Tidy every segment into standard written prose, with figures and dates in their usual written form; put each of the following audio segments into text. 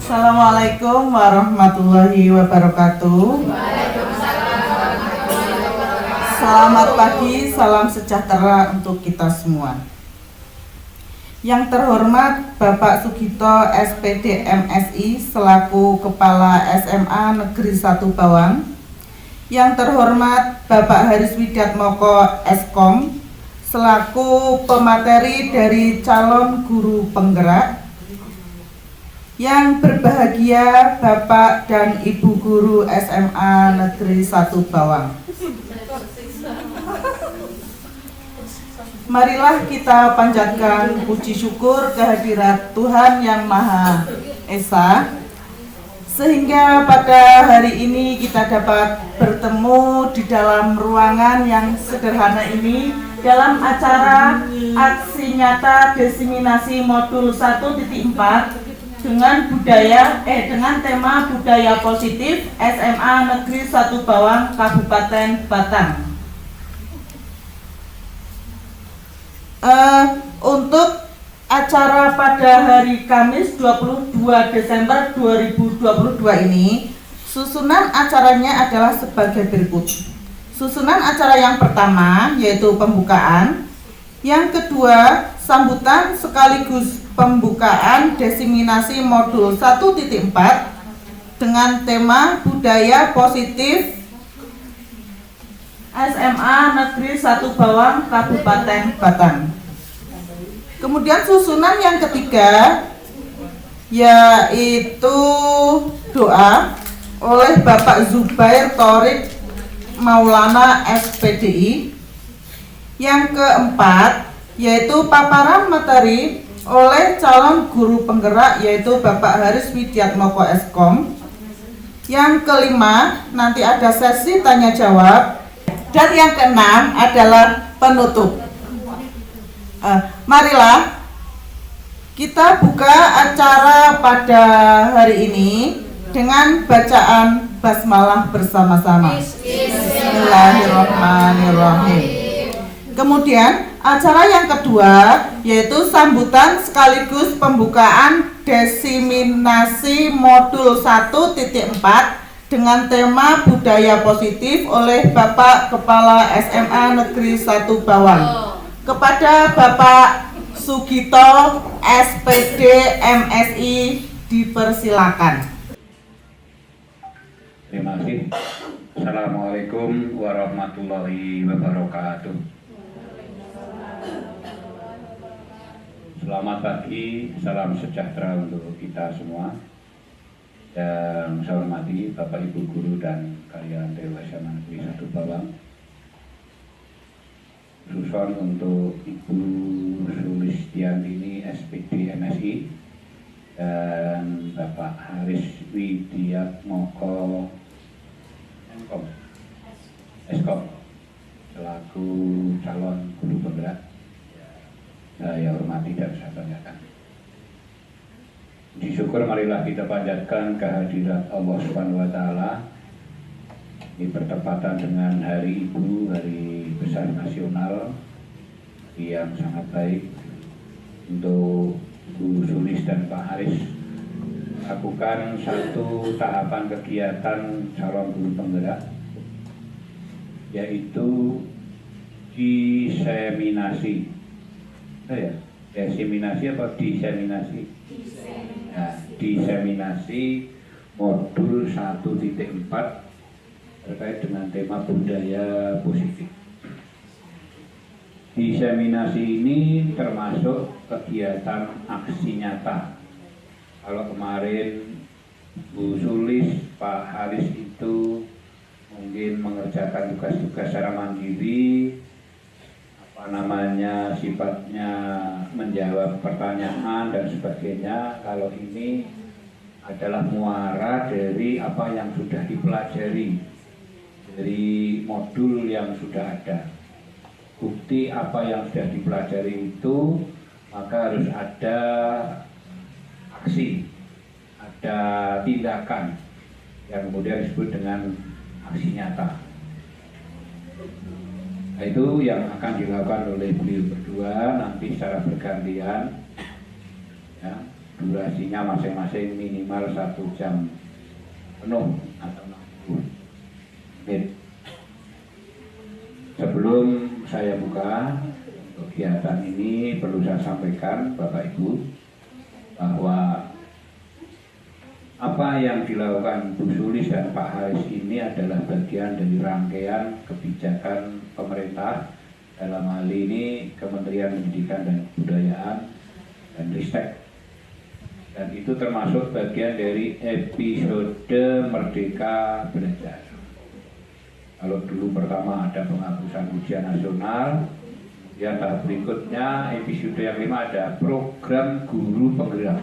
Assalamualaikum warahmatullahi wabarakatuh. Selamat pagi, salam sejahtera untuk kita semua. Yang terhormat Bapak Sugito SPD MSI selaku Kepala SMA Negeri 1 Bawang. Yang terhormat Bapak Haris Widiatmoko Eskom selaku pemateri dari calon guru penggerak. Yang berbahagia Bapak dan Ibu Guru SMA Negeri 1 Bawang. Marilah kita panjatkan puji syukur kehadirat Tuhan Yang Maha Esa, sehingga pada hari ini kita dapat bertemu di dalam ruangan yang sederhana ini dalam acara aksi nyata diseminasi modul 1.4 dengan tema budaya positif SMA Negeri 1 Bawang Kabupaten Batang. Untuk acara pada hari Kamis 22 Desember 2022 ini, susunan acaranya adalah sebagai berikut. Susunan acara yang pertama yaitu pembukaan, yang kedua sambutan sekaligus pembukaan diseminasi modul 1.4 dengan tema budaya positif SMA Negeri 1 Bawang Kabupaten Batang. Kemudian susunan yang ketiga yaitu doa oleh Bapak Zubair Thorik Maulana SPDI. Yang keempat yaitu paparan materi oleh calon guru penggerak yaitu Bapak Haris Widiatmoko Eskom. Yang kelima nanti ada sesi tanya jawab, dan yang keenam adalah penutup. Marilah kita buka acara pada hari ini dengan bacaan basmalah bersama-sama. Bismillahirrahmanirrahim. Kemudian acara yang kedua yaitu sambutan sekaligus pembukaan diseminasi modul 1.4 dengan tema budaya positif oleh Bapak Kepala SMA Negeri 1 Bawang. Kepada Bapak Sugito SPD MSI dipersilakan. Terima kasih. Assalamualaikum warahmatullahi wabarakatuh. Selamat pagi, salam sejahtera untuk kita semua. Yang saya hormati Bapak Ibu Guru dan karyawan SMA Negeri 1 Bawang. Susun untuk Ibu Sulistiantini SPD MSI dan Bapak Haris Widiatmoko Eskom selaku calon guru penggerak. Saya hormati dan saya banggakan. Puji syukur marilah kita panjatkan kehadirat Allah Subhanahu wa taala di bertepatan dengan Hari Ibu, Hari Besar Nasional yang sangat baik untuk Bu Sulis dan Pak Haris lakukan satu tahapan kegiatan calon guru penggerak, yaitu diseminasi. Diseminasi apa diseminasi? Nah, diseminasi modul 1.4 terkait dengan tema budaya positif. Diseminasi ini termasuk kegiatan aksi nyata. Kalau kemarin Bu Sulis, Pak Haris itu mungkin mengerjakan tugas-tugas secara mandiri, sifatnya menjawab pertanyaan dan sebagainya. Kalau ini adalah muara dari apa yang sudah dipelajari dari modul yang sudah ada. Bukti apa yang sudah dipelajari itu, maka harus ada aksi, ada tindakan yang kemudian disebut dengan aksi nyata. Nah, itu yang akan dilakukan oleh beliau berdua nanti secara bergantian, ya. durasinya masing-masing minimal 1 jam penuh atau 60 menit. Sebelum saya buka kegiatan ini, perlu saya sampaikan Bapak Ibu bahwa apa yang dilakukan Bu Sulis dan Pak Haris ini adalah bagian dari rangkaian kebijakan pemerintah, dalam hal ini Kementerian Pendidikan dan Kebudayaan dan Ristek, dan itu termasuk bagian dari episode Merdeka Belajar. Kalau dulu pertama ada penghapusan ujian nasional, kemudian tahap berikutnya episode yang 5 ada program guru penggerak.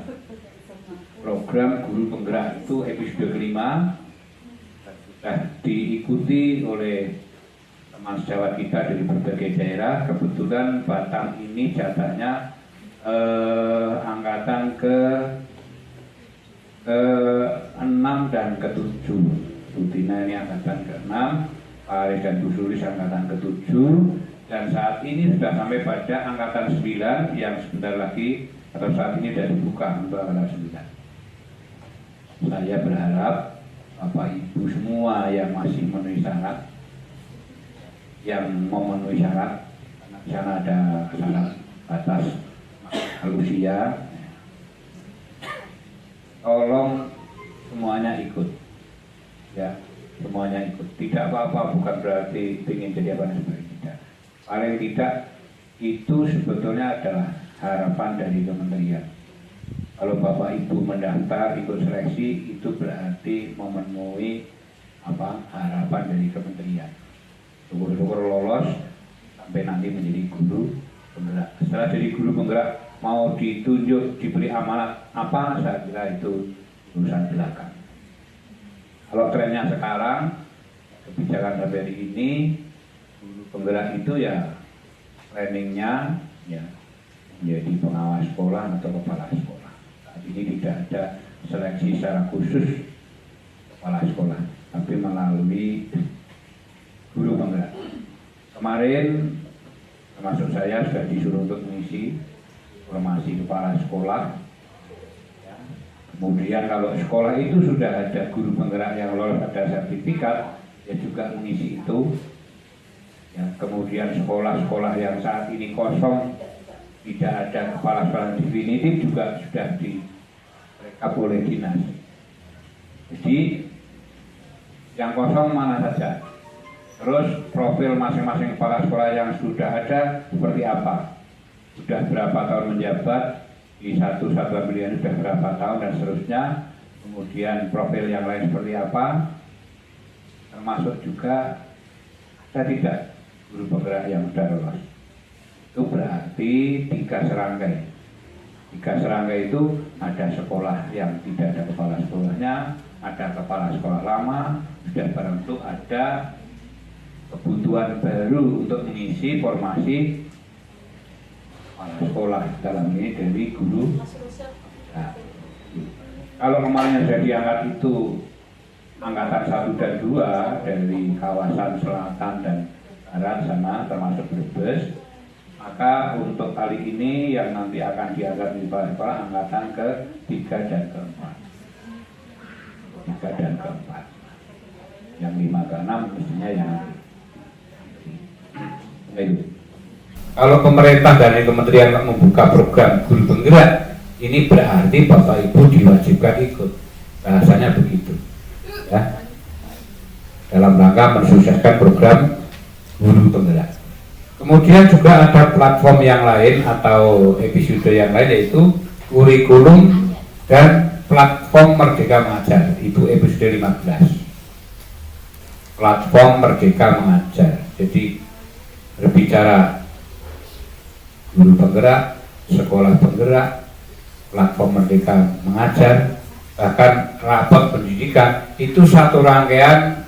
Program guru penggerak itu episode kelima, sudah diikuti oleh teman sejawat kita dari berbagai daerah. Kebetulan Batam ini jatahnya angkatan ke-6 dan ke-7. Butina ini angkatan ke-6, Pak Haris dan Bu Sulis angkatan ke-7, dan saat ini sudah sampai pada angkatan 9 yang sebentar lagi atau saat ini sudah dibuka untuk angkatan 9. Saya berharap Bapak Ibu semua yang masih memenuhi syarat, yang memenuhi syarat, karena di sana ada syarat batas usia, tolong semuanya ikut, ya, semuanya ikut. Tidak apa-apa, bukan berarti ingin jadi apa dan sebagainya. Tidak. Paling tidak itu sebetulnya adalah harapan dari kementerian. Kalau Bapak Ibu mendaftar ikut seleksi, itu berarti memenuhi harapan dari kementerian. Syukur-syukur lolos sampai nanti menjadi guru penggerak. Setelah jadi guru penggerak, mau ditunjuk, diberi amanat apa, saya kira itu urusan belakang. Kalau trennya sekarang, kebijakan dari ini, guru penggerak itu ya trainingnya ya menjadi pengawas sekolah atau kepala sekolah. Ini tidak ada seleksi secara khusus kepala sekolah, tapi melalui guru penggerak. Kemarin termasuk saya sudah disuruh untuk mengisi formasi kepala sekolah. Ya. Kemudian kalau sekolah itu sudah ada guru penggerak yang lolos ada sertifikat, ya juga mengisi itu. Ya. Kemudian sekolah-sekolah yang saat ini kosong, tidak ada kepala sekolah definitif, juga sudah direkap oleh dinas. Jadi yang kosong mana saja. Terus profil masing-masing kepala sekolah yang sudah ada seperti apa, sudah berapa tahun menjabat di satu satuan pendidikan, sudah berapa tahun dan seterusnya. Kemudian profil yang lain seperti apa, termasuk juga ada tidak guru penggerak yang sudah lolos. Itu berarti 3 serangkai. 3 serangkai itu ada sekolah yang tidak ada kepala sekolahnya, ada kepala sekolah lama, sudah barang itu ada kebutuhan baru untuk mengisi formasi kepala sekolah, dalam ini dari guru. Nah, kalau kemarin yang sudah diangkat itu angkatan 1 dan 2 dari kawasan selatan dan barat sana termasuk Brebes, maka untuk kali ini yang nanti akan diangkat di kepala angkatan ke-3 dan ke-4. 3 dan ke-4. Yang 5 ke-6 mestinya yang itu. Kalau pemerintah dan kementerian membuka program guru penggerak, ini berarti Bapak Ibu diwajibkan ikut. Bahasanya begitu. Ya. Dalam rangka mensukseskan program guru penggerak. Kemudian juga ada platform yang lain atau episode yang lain, yaitu kurikulum dan platform Merdeka Mengajar. Itu episode 15. Platform Merdeka Mengajar. Jadi berbicara guru penggerak, sekolah penggerak, platform Merdeka Mengajar, bahkan rapor pendidikan, itu satu rangkaian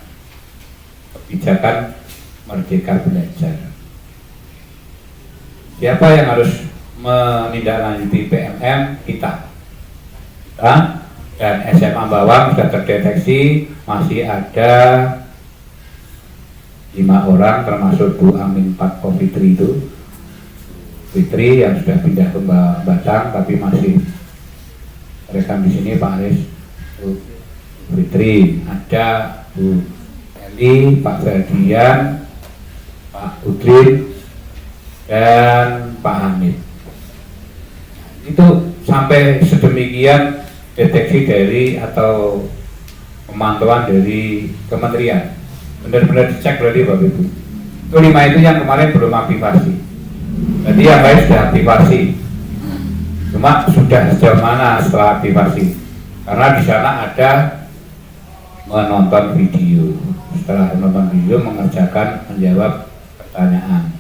kebijakan Merdeka Belajar. Siapa yang harus menindaklanjuti PMM? Kita. Dan SMA Bawang sudah terdeteksi masih ada 5 orang, termasuk Bu Amin Pak Fitri itu, Fitri yang sudah pindah ke Batang tapi masih rekam di sini Pak Aris, Bu Fitri, ada Bu Eli, Pak Ferdian, Pak Udrin, dan Pak Hamid. Itu sampai sedemikian deteksi dari atau pemantauan dari kementerian, benar-benar dicek berarti Bapak Ibu. Itu 5 itu yang kemarin belum aktivasi. Jadi yang lain sudah aktivasi. Cuma sudah sejauh mana setelah aktivasi? Karena di sana ada menonton video. Setelah menonton video mengerjakan menjawab pertanyaan.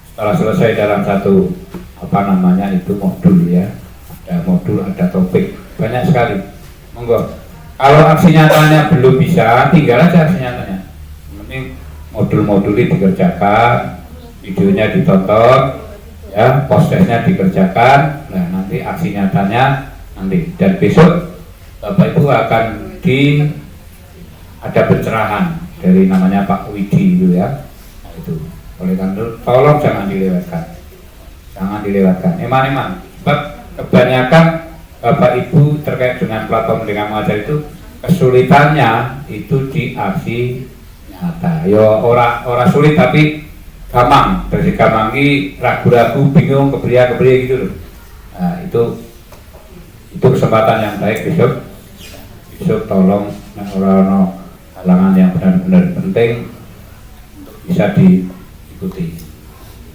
Setelah selesai dalam satu modul ya, ada modul, ada topik, banyak sekali. Monggo. Kalau aksi nyatanya belum bisa, tinggal aja aksi nyatanya. Penting modul-modulnya dikerjakan, videonya ditonton, ya, postesnya dikerjakan. Nah, nanti aksi nyatanya nanti. Dan besok Bapak Ibu akan ada pencerahan dari namanya Pak Widi itu ya. Nah, itu. Oleh karena itu, tolong jangan dilewatkan. Eman-eman. Sebab kebanyakan Bapak Ibu terkait dengan platform dengan mengajar itu kesulitannya itu di aksi nyata. Yo ora sulit tapi gampang. Dari gampang ini ragu-ragu, bingung, keberia gitu loh. Nah, itu kesempatan yang baik besok tolong orang halangan yang benar-benar penting untuk bisa diikuti.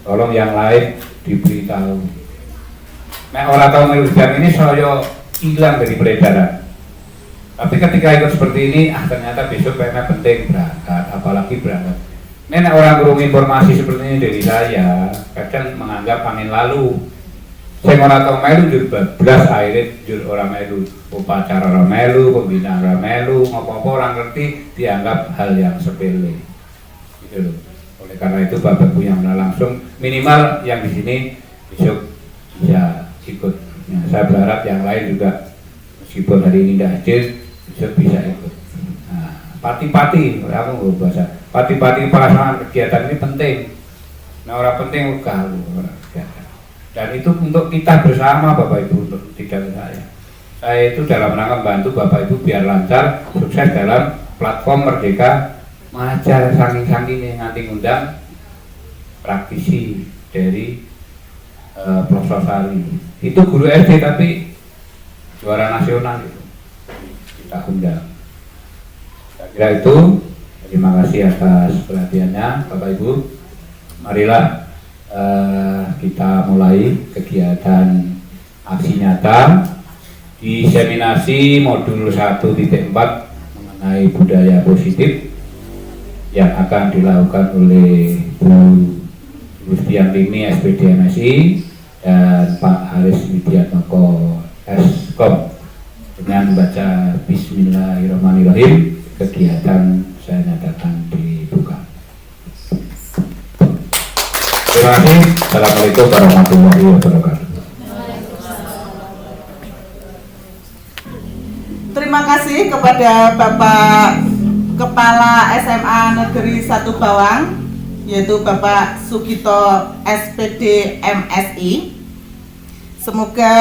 Tolong yang lain diberitahu. Nah, orang tahu melu ini saya hilang dari peredaran. Tapi ketika ikut seperti ini, ternyata besok karena penting berangkat, apalagi berangkat. Nenek orang kurung informasi seperti ini dari saya, kadang menganggap angin lalu. Saya orang tahu melu jur belas akhirnya jur orang melu, upacara orang melu, pembinaan orang melu, apa-apa orang ngerti dianggap hal yang sepele. Gitu loh. Oleh karena itu Bapak Ibu yang langsung minimal yang di sini besok bisa ikut. Nah, saya berharap yang lain juga meskipun hari ini tidak hadir bisa ikut. Nah, pati-pati, aku nggak bahasa. Pati-pati pelaksanaan kegiatan ini penting. Nah, orang penting kalau kegiatan. Dan itu untuk kita bersama Bapak Ibu, untuk tidak saya. Saya itu dalam rangka membantu Bapak Ibu biar lancar, sukses dalam platform Merdeka Mengajar. Saking-saking nanti ngundang praktisi dari Profesor Sari. Itu guru SD tapi juara nasional itu kita undang. Saya kira itu. Terima kasih atas perhatiannya Bapak Ibu. Marilah kita mulai kegiatan aksi nyata diseminasi modul 1.4 mengenai budaya positif yang akan dilakukan oleh Bu Rustiantini SPD MSI dan Pak Haris Widiatmoko Eskom. Dengan membaca Bismillahirrahmanirrahim, kegiatan saya nyatakan dibuka. Terima kasih. Assalamualaikum warahmatullahi wabarakatuh. Terima kasih kepada Bapak Kepala SMA Negeri 1 Bawang, yaitu Bapak Sugito SPD MSI. Semoga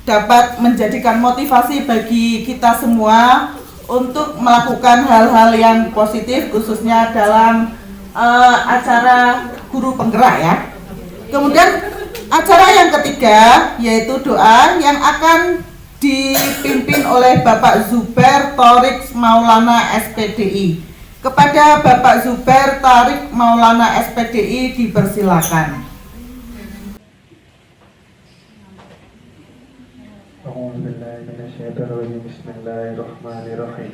dapat menjadikan motivasi bagi kita semua untuk melakukan hal-hal yang positif, khususnya dalam acara guru penggerak ya. Kemudian acara yang ketiga yaitu doa yang akan dipimpin oleh Bapak Zubair Thorik Maulana SPDI. Kepada Bapak Zubair Thorik Maulana SPDI dipersilakan. Bismillahirrahmanirrahim.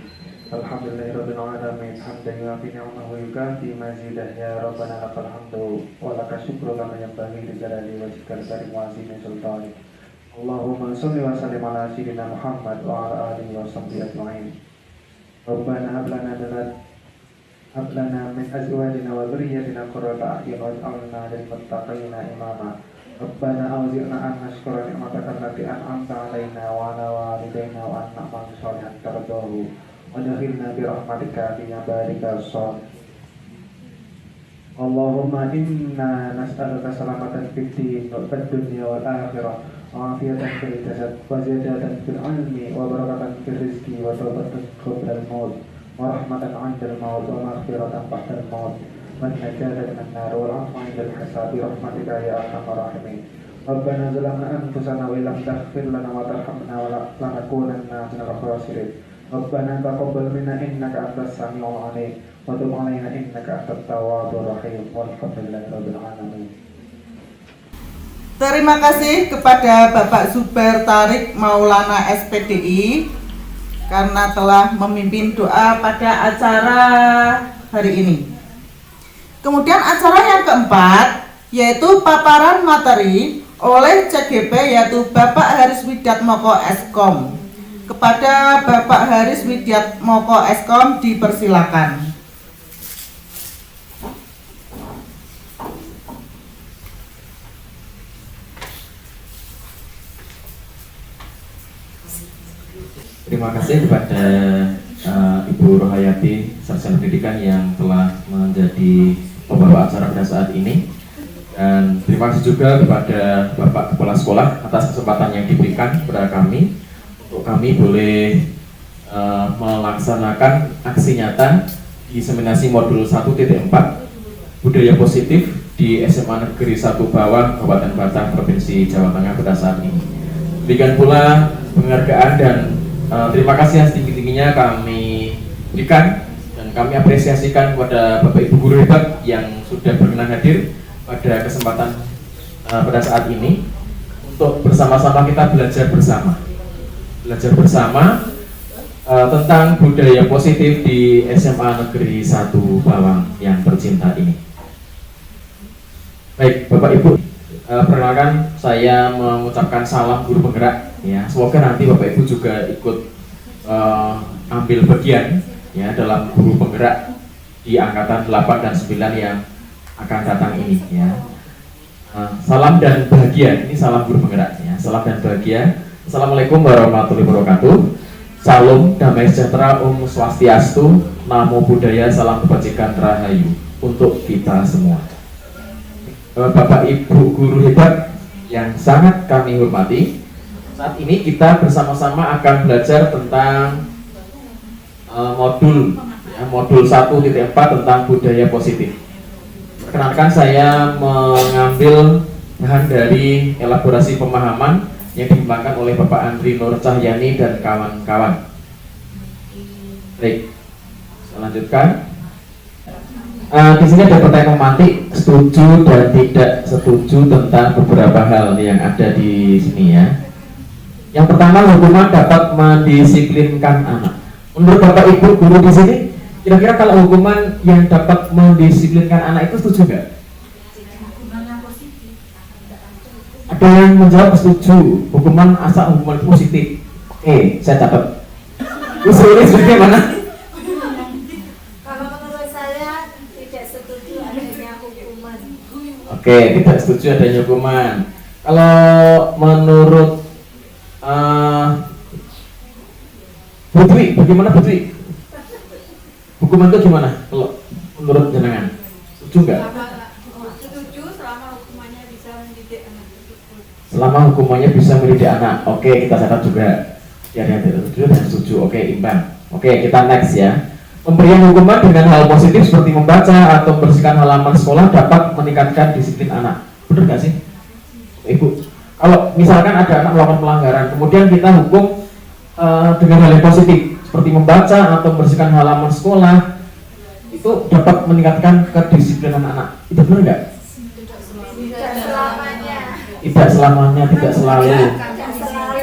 Alhamdulillahirabbil alamin. Hamdan yu'affi ni'amahu wa yukafi mazidah ya rabbana lakal hamdu wa lakal syukru kama yanbaghi li jalali wajhikal karim wa azimi sultanik. Allahumma shalli wa sallim ala sayyidina Muhammad wa ala alihi wa sahbihi ajma'in. Rabbana hab lana min azwajina wa dhurriyyatina qurrata a'yun waj'alna lil muttaqina imama. Rabbana awzi'na an nashkura ni'mataka allati an'amta 'alaina wa 'ala walidayna wa an na'mal shalihan tardahu wa adkhilna bi rahmatika fi ibadika shalihin. Allahumma inna nas'aluka salamatan fid din wal dunya wal akhirah وعافية في الجسد وزيادة في العلم وبركة في الرزق وتوبة قبل الموت ورحمة عند الموت ومغفرة بعد الموت والنجاة من النار والعفو عند الحساب برحمتك يا أرحم الراحمين. ربنا ظلمنا أنفسنا وإن لم تغفر لنا وترحمنا لنكونن من الخاسرين. ربنا تقبل منا إنك أنت السميع العليم وتب علينا إنك أنت التواب الرحيم والحمد لله رب العالمين. Terima kasih kepada Bapak Zubair Tarik Maulana SPDI karena telah memimpin doa pada acara hari ini. Kemudian acara yang keempat yaitu paparan materi oleh CGP yaitu Bapak Haris Widiatmoko Eskom. Kepada Bapak Haris Widiatmoko Eskom dipersilakan. Terima kasih kepada Ibu Rohayati Sarjana Pendidikan yang telah menjadi pembawa acara pada saat ini, dan terima kasih juga kepada Bapak Kepala Sekolah atas kesempatan yang diberikan kepada kami untuk kami boleh melaksanakan aksi nyata diseminasi modul 1.4 budaya positif di SMA Negeri 1 Bawang Kabupaten Batang Provinsi Jawa Tengah pada saat ini. Demikian pula penghargaan dan terima kasih yang setinggi-tingginya kami berikan dan kami apresiasikan kepada Bapak Ibu guru hebat yang sudah berkenan hadir pada kesempatan pada saat ini untuk bersama-sama kita belajar bersama tentang budaya positif di SMA Negeri 1 Bawang yang tercinta ini. Baik, Bapak Ibu, perkenalkan saya mengucapkan salam guru penggerak. Ya, semoga nanti Bapak Ibu juga ikut ambil bagian ya dalam guru penggerak di angkatan 8 dan 9 yang akan datang ini ya. Salam dan bahagia, ini salam guru penggerak ya. Salam dan bahagia. Assalamualaikum warahmatullahi wabarakatuh. Salam damai sejahtera, Om Swastiastu, Namo Buddhaya, salam kebajikan rahayu untuk kita semua. Bapak Ibu guru hebat yang sangat kami hormati, saat ini kita bersama-sama akan belajar tentang modul 1.4 tentang budaya positif. Perkenalkan saya mengambil bahan dari elaborasi pemahaman yang dikembangkan oleh Bapak Andri Nur Cahyani dan kawan-kawan. Baik, saya lanjutkan. Di sini ada pertanyaan memantik, setuju dan tidak setuju tentang beberapa hal yang ada di sini ya. Yang pertama, hukuman dapat mendisiplinkan anak. Menurut Bapak Ibu guru di sini, kira-kira kalau hukuman yang dapat mendisiplinkan anak itu setuju nggak? Ada yang menjawab setuju, hukuman asal hukuman itu positif. Oke, saya catat. Usulnya seperti mana? Kalau menurut saya tidak setuju adanya hukuman. Oke, tidak setuju adanya hukuman. Kalau menurut Putri, bagaimana Putri? Hukuman itu gimana? Kalau menurut jenengan, setuju nggak? Setuju selama hukumannya bisa mendidik anak tersebut. Selama hukumannya bisa mendidik anak. Oke, kita catat juga. Ya, yang tidak setuju dan setuju. Oke, imbang. Oke, kita next ya. Pemberian hukuman dengan hal positif seperti membaca atau membersihkan halaman sekolah dapat meningkatkan disiplin anak. Benar nggak sih, Ibu? Kalau misalkan ada anak melakukan pelanggaran, kemudian kita hukum dengan hal yang positif seperti membaca atau membersihkan halaman sekolah, itu dapat meningkatkan kedisiplinan anak. Itu benar nggak? Tidak selamanya. Tidak selamanya, tidak selalu. Tidak selalu.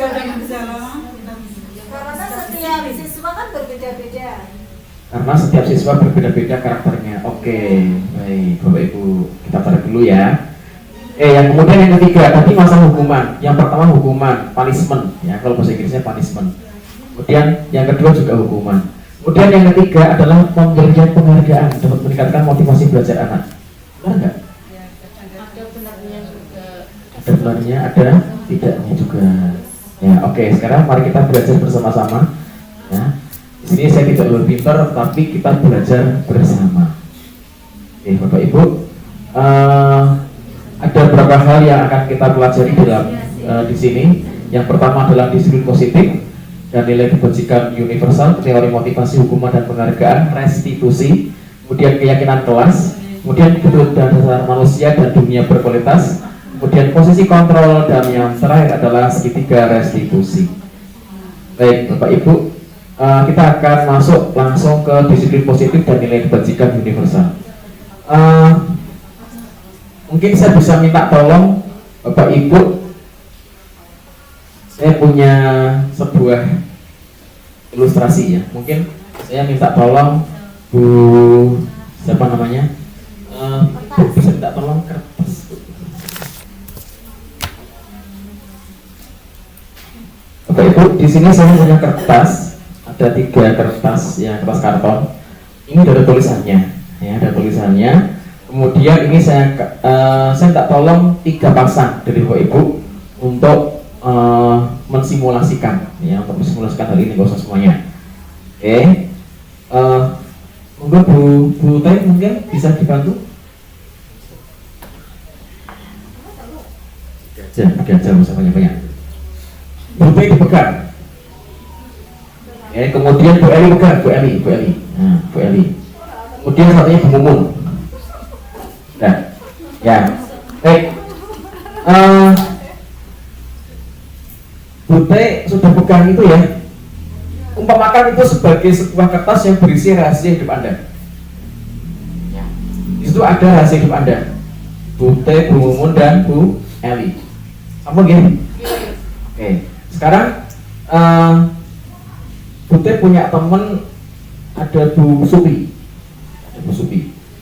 Karena setiap siswa kan berbeda-beda. Karena setiap siswa berbeda-beda karakternya. Oke, baik Bapak Ibu, kita tarik dulu ya. Yang kemudian yang ketiga, tadi masalah hukuman. Yang pertama hukuman, punishment ya, kalau bahasa Inggrisnya punishment. Kemudian yang kedua juga hukuman. Kemudian yang ketiga adalah pemberian penghargaan dapat meningkatkan motivasi belajar anak. Benar nggak? Ada benarnya juga. Ada benarnya, ada tidaknya juga. Ya, oke. Sekarang mari kita belajar bersama-sama. Ya. Di sini saya tidak lebih pintar, tapi kita belajar bersama. Oke, Bapak Ibu. Ada beberapa hal yang akan kita pelajari dalam di sini. Yang pertama adalah disiplin positif dan nilai kebajikan universal, teori motivasi, hukuman dan penghargaan, restitusi, kemudian keyakinan kelas, kemudian kebutuhan dasar manusia dan dunia berkualitas, kemudian posisi kontrol, dan yang terakhir adalah segitiga restitusi. Baik, Bapak Ibu, kita akan masuk langsung ke disiplin positif dan nilai kebajikan universal. Mungkin saya bisa minta tolong Bapak Ibu, saya punya sebuah ilustrasi ya. Mungkin saya minta tolong Bu, siapa namanya? Bu, bisa minta tolong kertas. Bapak Ibu, di sini saya punya kertas, ada 3 kertas ya, kertas karton. Ini ada tulisannya, ya, ada tulisannya. Kemudian ini saya minta tolong 3 pasang dari Bapak Ibu untuk mensimulasikan, ya, untuk mensimulasikan hal ini, gak usah semuanya. Oke, mungkin Bu Teh mungkin bisa dibantu. Gajah, bisa banyak-banyak. Bu Teh dipegang. Ya, kemudian Bu Eli pegang, Bu Eli. Nah, Bu Eli. Kemudian satunya Bu Mumun. Nah, ya. Baik. Bu Teh sudah pegang itu ya. Umpamakan itu sebagai sebuah kertas yang berisi rahasia hidup Anda. Ya. Di situ ada rahasia hidup Anda. Bu Teh, Bu Mumun, dan Bu Eli. Apa gini? Oke. Sekarang Bu Teh punya temen, ada Bu Supi.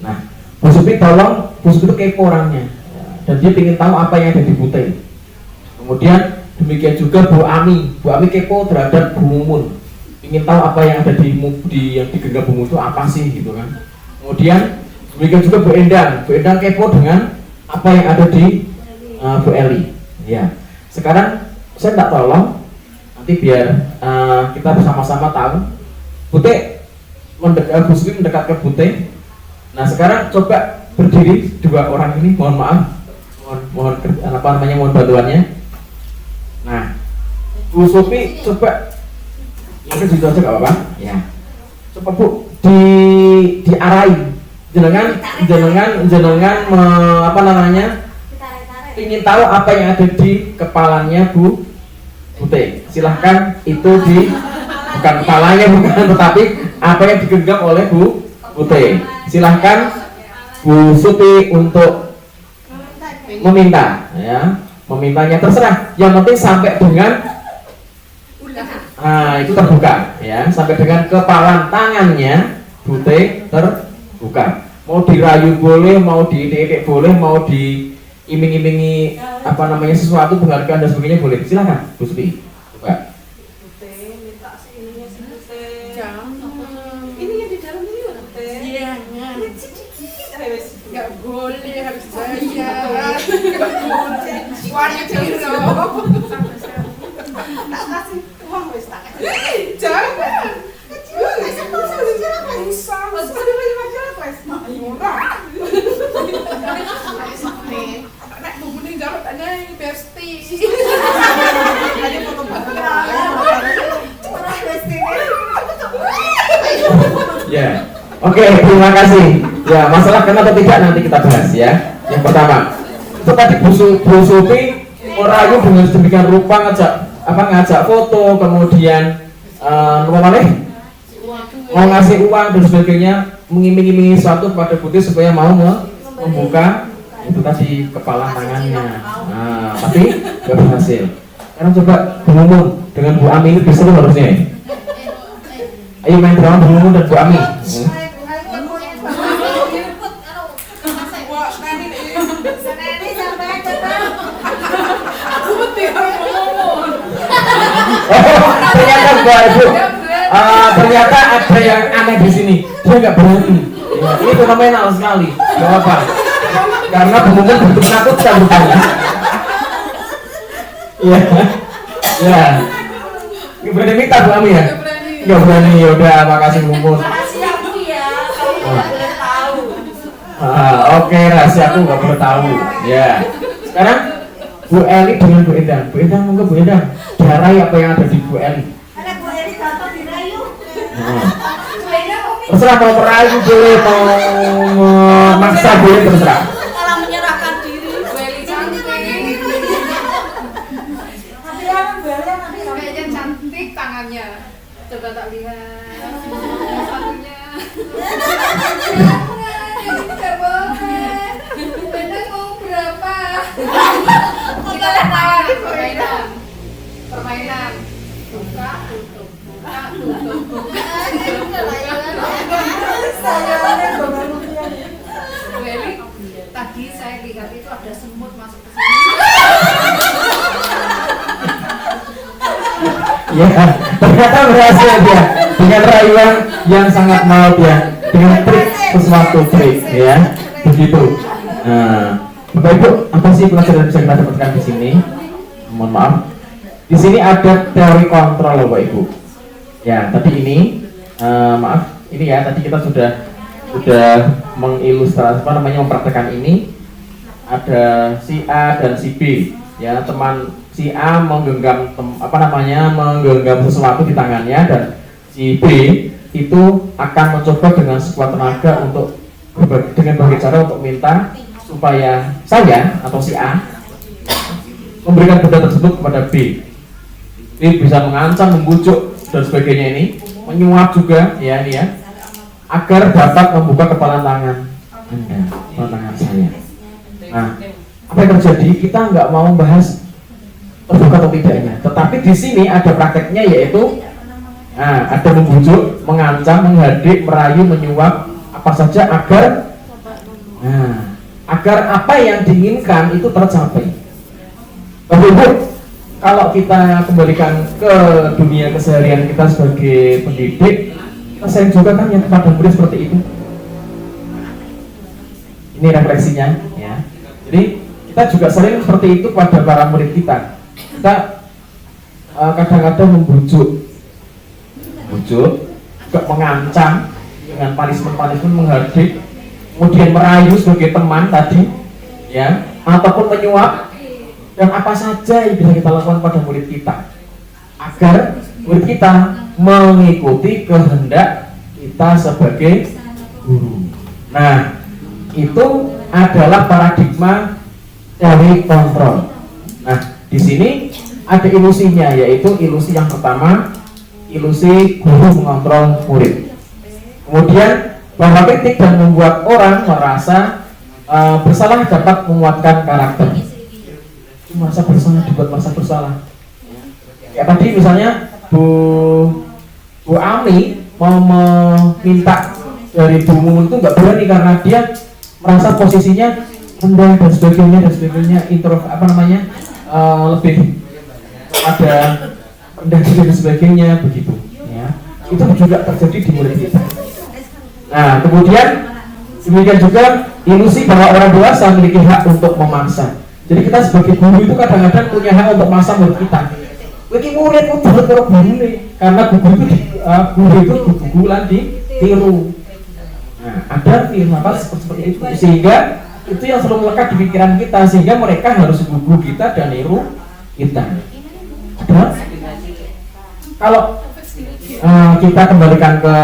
Nah, Bu Supi tolong, Bu Supi itu kepo orangnya, dan dia ingin tahu apa yang ada di Bu Teh. Kemudian demikian juga Bu Ami kepo terhadap Bu Mumun, ingin tahu apa yang ada di yang digenggam Bu Mumun itu apa sih gitu kan. Kemudian demikian juga Bu Endang kepo dengan apa yang ada di Bu Eli. Ya. Sekarang saya tak tolong nanti biar kita bersama-sama tahu. Bu Teh Bu Supi mendekat ke Bu Teh. Nah, sekarang coba berdiri 2 orang ini, mohon bantuannya. Nah, Bu Supi coba, mungkin situ aja gak apa-apa ya. Coba Bu diarahin, jenengan ingin tahu apa yang ada di kepalanya Bu Teh. Silahkan, itu bukan kepalanya, tetapi apa yang digenggam oleh Bu Teh. Silahkan Bu Supi untuk meminta, ya. Memintanya terserah, yang penting sampai dengan itu terbuka, ya, sampai dengan kepalan tangannya Bu Teh terbuka. Mau dirayu boleh, mau diitik-itik boleh, mau diiming-imingi sesuatu, penghargaan dan sebagainya boleh. Silakan Bu Supi, coba. Bu Teh minta ininya sih Bu Teh. Jangan. Ini yang di dalam ini Bu Teh. Jangan. Nggak boleh, harus bayar. Warga Ciro. Tak kasih uang wes tak kasih. Jangan. Nek bumbunya jarot aja besti. Ada foto Ya, oke, terima kasih. Ya, masalah kenapa atau tidak nanti kita bahas ya. Yang pertama, itu tadi Bu Supi merayu dengan sedemikian rupa ngajak foto, kemudian mau ngasih uang dan sebagainya, mengiming-imingi sesuatu kepada Bu Teh supaya mau membuka itu tadi kepala tangannya. Nah, tapi nggak berhasil. Sekarang coba Bu Mumun dengan Bu Ami, ini bisa harusnya. Ayo main drama Bu Mumun dan Bu Ami. Ternyata Bapak Ibu, ternyata ada yang aneh di sini. Dia nggak berani. Ya, ini fenomenal sekali. Gak apa? Karena Bu Mumun bentuk menakutkan rupanya. Iya, ya. Nggak berani minta Bu Ami ya? Nggak berani. Yaudah, makasih Bu Mumun. rahasia aku ya, kamu nggak boleh tahu. Oke, rahasia aku nggak perlu tahu. Ya. Sekarang Bu Eli dengan Bu Endang. Bu Endang, monggo Bu Endang. Diarai apa yang ada di Bu Eli. Ada Bu Eli gampang dirayu. Terserah mau merayu boleh, mau maksa boleh, terserah. Kalau menyerahkan diri. Bu Eli cantik. Kayaknya cantik tangannya. Coba tak lihat. Satunya. Tidak boleh. Beda mau berapa? Kita lihat permainan. Permainan. Buka, tutup. Buka, tutup. Bu Eli, tadi saya lihat itu ada semut masuk ke sini. Ya, ternyata berhasil dia dengan rayuan yang sangat maut ya, dengan trik sesuatu trik ya, begitu. Nah, Bapak Ibu, apa sih pelajaran yang bisa kita dapatkan di sini? Mohon maaf, di sini ada teori kontrol, Bapak Ibu. Ya, tadi ini, maaf, ini ya, tadi kita sudah mengilustrasi mempraktekkan ini. Ada si A dan si B, ya teman. Si A menggenggam menggenggam sesuatu di tangannya, dan si B itu akan mencoba dengan sekuat tenaga untuk dengan berbagai cara untuk minta supaya saya atau si A memberikan benda tersebut kepada B. B bisa mengancam, membujuk dan sebagainya, ini menyuap juga ya ini ya, agar dapat membuka kepala tangan Anda, kepala tangan saya. Nah, apa yang terjadi? Kita nggak mau bahas terbuka atau tidaknya, tetapi di sini ada prakteknya, yaitu ada membujuk, mengancam, menghadik, merayu, menyuap, apa saja agar agar apa yang diinginkan itu tercapai. Bapak Ibu, kalau kita kembalikan ke dunia keseharian kita sebagai pendidik, kita sering juga kan yang kepada murid seperti itu. Ini refleksinya ya. Jadi kita juga sering seperti itu pada para murid kita. Kita kadang-kadang membujuk, juga mengancam dengan punishment, menghadik, kemudian merayu sebagai teman tadi, ya, ataupun menyuap, dan apa saja yang bisa kita lakukan pada murid kita, agar murid kita mengikuti kehendak kita sebagai guru. Nah, itu adalah paradigma dari kontrol. Nah, di sini ada ilusinya, yaitu ilusi yang pertama, ilusi guru mengontrol murid. Kemudian bahwa kritik dan membuat orang merasa bersalah dapat menguatkan karakter. Merasa bersalah dibuat merasa bersalah. Ya tadi misalnya Bu Ami mau meminta dari Bu Mumun itu nggak berani karena dia merasa posisinya rendah dan sebagainya, lebih ada rendah dan sebagainya, begitu ya. Itu juga terjadi di murid kita. Nah, kemudian demikian juga ilusi bahwa orang dewasa memiliki hak untuk memaksa. Jadi kita sebagai guru itu kadang-kadang punya hak untuk memaksa murid kita. Bagi murid itu harus guru nih, karena guru itu gugulan ditiru. Nah, ada apa seperti itu, sehingga itu yang selalu melekat di pikiran kita, sehingga mereka harus gugu kita dan niru kita. Kalau kita kembalikan ke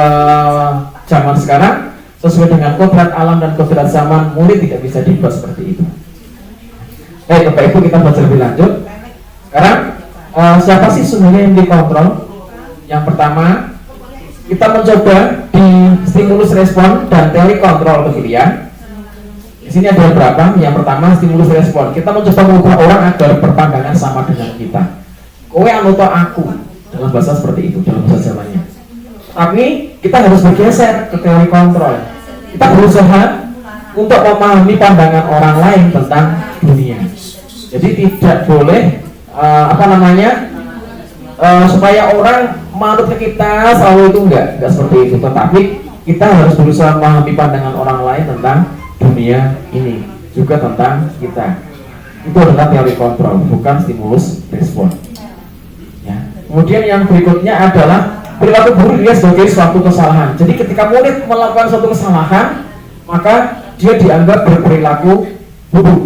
zaman sekarang, sesuai dengan kodrat alam dan kodrat zaman, murid tidak bisa dibuat seperti itu. Bapak Ibu, kita belajar lebih lanjut. Sekarang siapa sih sebenarnya yang dikontrol? Yang pertama, kita mencoba di stimulus respon dan teori kontrol pemilihan. Di sini ada beberapa. Yang pertama, stimulus respon. Kita mencoba mengubah orang agar berpandangan sama dengan kita. Kowe anu to aku, dalam bahasa seperti itu, dalam bahasa Jawanya. Tapi kita harus bergeser ke teori kontrol. Kita berusaha untuk memahami pandangan orang lain tentang dunia. Jadi tidak boleh supaya orang manut ke kita selalu itu enggak seperti itu. Tetapi kita harus berusaha memahami pandangan orang lain tentang dunia ini, juga tentang kita. Itu adalah teori kontrol, bukan stimulus respon. Ya. Kemudian yang berikutnya adalah perilaku buruk dia sebagai suatu kesalahan. Jadi ketika murid melakukan suatu kesalahan, maka dia dianggap berperilaku buruk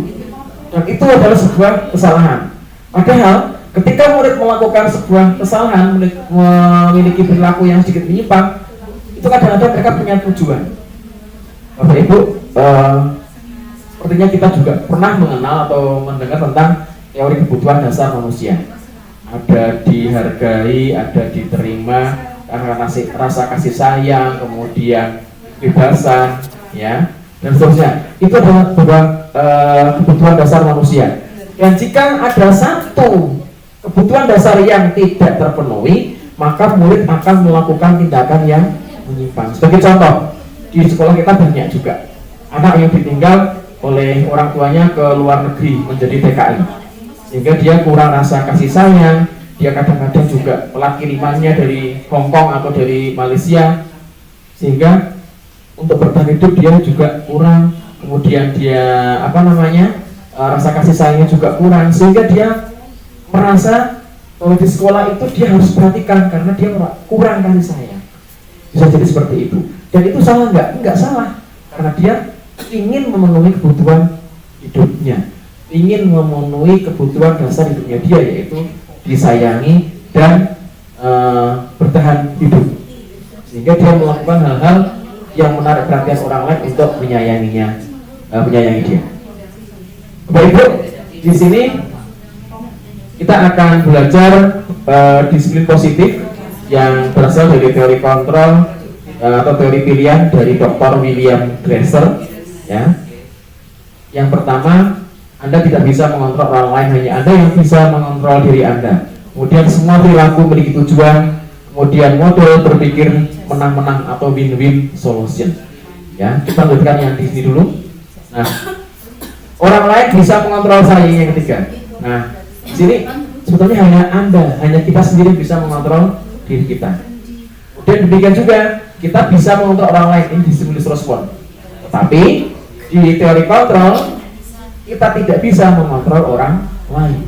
Dan itu adalah sebuah kesalahan. Padahal ketika murid melakukan sebuah kesalahan, memiliki perilaku yang sedikit menyimpang, itu kadang-kadang mereka punya tujuan. Bapak Ibu, sepertinya kita juga pernah mengenal atau mendengar tentang teori kebutuhan dasar manusia. Ada dihargai, ada diterima karena rasa kasih sayang, kemudian kebebasan, ya, dan seterusnya. Itu adalah sebuah kebutuhan dasar manusia. Dan jika ada satu kebutuhan dasar yang tidak terpenuhi, maka murid akan melakukan tindakan yang menyimpang. Sebagai contoh, di sekolah kita banyak juga anak yang ditinggal oleh orang tuanya ke luar negeri menjadi TKI, sehingga dia kurang rasa kasih sayang. Dia kadang-kadang juga pelat kirimannya dari Hong Kong atau dari Malaysia, sehingga untuk bertahan hidup dia juga kurang. Kemudian dia rasa kasih sayangnya juga kurang, sehingga dia merasa kalau di sekolah itu dia harus perhatikan karena dia kurang kasih sayang. Bisa jadi seperti itu. Dan itu salah nggak? Nggak salah, karena dia ingin memenuhi kebutuhan hidupnya, ingin memenuhi kebutuhan dasar hidupnya dia, yaitu disayangi dan bertahan hidup, sehingga dia melakukan hal-hal yang menarik perhatian orang lain untuk menyayangi dia. Bapak Ibu, di sini kita akan belajar disiplin positif yang berasal dari teori kontrol atau teori pilihan dari Dr. William Glasser. Ya, yang pertama, Anda tidak bisa mengontrol orang lain, hanya Anda yang bisa mengontrol diri Anda. Kemudian semua perilaku memiliki tujuan. Kemudian model berpikir menang-menang atau win-win solution. Ya, kita lanjutkan yang di sini dulu. Nah, orang lain bisa mengontrol saya, yang ketiga. Nah, di sini sebetulnya hanya kita sendiri bisa mengontrol diri kita. Kemudian demikian juga kita bisa mengontrol orang lain, ini di stimulus respon. Tetapi di teori kontrol kita tidak bisa mengontrol orang lain.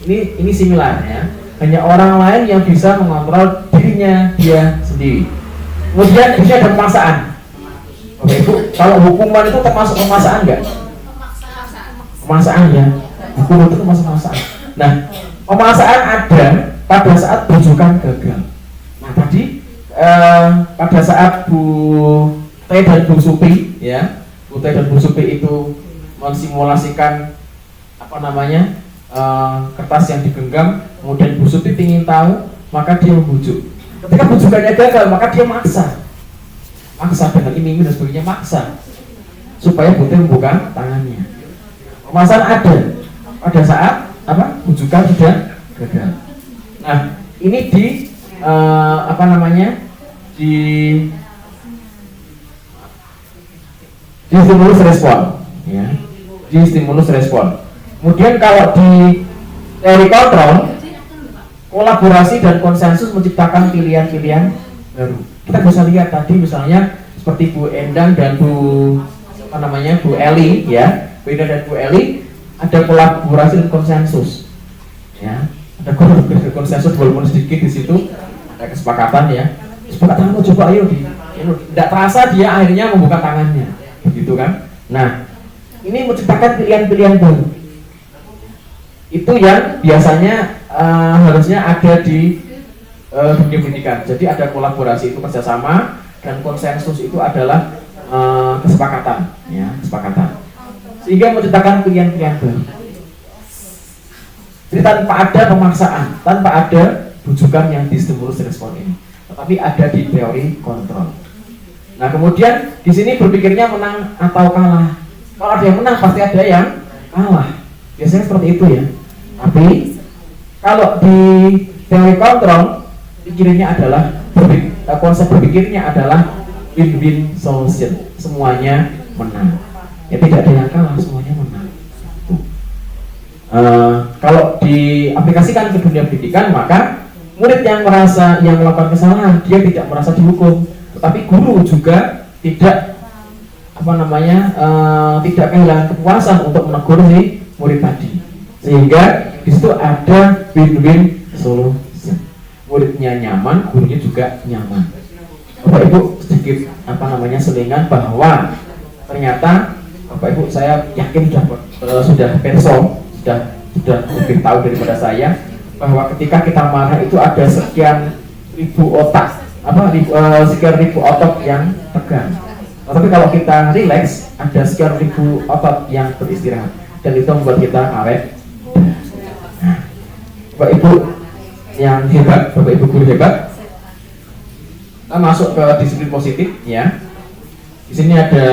Ini similar, ya. Hanya orang lain yang bisa mengontrol dirinya dia sendiri. Kemudian ini ada pemaksaan. Oke, Ibu, kalau hukuman itu termasuk pemaksaan enggak? Pemaksaan, ya. Hukum itu termasuk pemaksaan. Nah, pemaksaan ada pada saat bujukan gagal. Nah, tadi pada saat Bu T dan Bu Supi, ya, Bu T dan Bu Supi itu mensimulasikan kertas yang digenggam, kemudian Bu Supi ingin tahu, maka dia membujuk. Ketika bujukannya gagal, maka dia maksa dengan iming-iming dan sebagainya, maksa supaya Bu T membuka tangannya. Pemaksaan ada pada saat bujukan sudah gagal. Nah, ini di di stimulus respon, ya, di stimulus respon. Kemudian kalau di teori kontrol, kolaborasi dan konsensus menciptakan pilihan-pilihan baru. Kita bisa lihat tadi misalnya seperti Bu Endang dan Bu Eli, ya, Bu Endang dan Bu Eli, ada kolaborasi dan konsensus, ya, ada kolaborasi dan konsensus walaupun sedikit di situ, ada kesepakatan, ya, kesepakatan, coba ayo tidak terasa dia akhirnya membuka tangannya, begitu kan? Nah, ini menciptakan pilihan-pilihan baru. Itu yang biasanya harusnya ada di dunia pendidikan. Jadi ada kolaborasi, itu kerjasama, dan konsensus itu adalah kesepakatan, ya, kesepakatan. Sehingga menciptakan pilihan-pilihan baru. Jadi tanpa ada pemaksaan, tanpa ada bujukan yang distimulus respon ini, tetapi ada di teori kontrol. Nah, kemudian di sini berpikirnya menang atau kalah. Kalau ada yang menang, pasti ada yang kalah. Biasanya seperti itu, ya. Tapi kalau di teori kontrol, pikirnya adalah konsep berpikirnya adalah win-win solution. Semuanya menang. Ya, tidak ada yang kalah, semuanya menang. Kalau diaplikasikan ke dunia pendidikan, maka murid yang melakukan kesalahan, dia tidak merasa dihukum, tetapi guru juga tidak tidak kehilangan kepuasan untuk menegur si murid tadi, sehingga di situ ada win-win solution. Muridnya nyaman, gurunya juga nyaman. Bapak Ibu, sedikit selingan bahwa ternyata Bapak Ibu, saya yakin sudah perso, sudah lebih tahu daripada saya bahwa ketika kita marah itu ada sekian ribu otak, sekian ribu otot yang tegang. Tapi kalau kita rileks, ada sekian ribu otot yang beristirahat, dan itu membuat kita awet. Nah, Bapak Ibu yang hebat, Bapak Ibu guru hebat, kita masuk ke disiplin positif ya. Di sini ada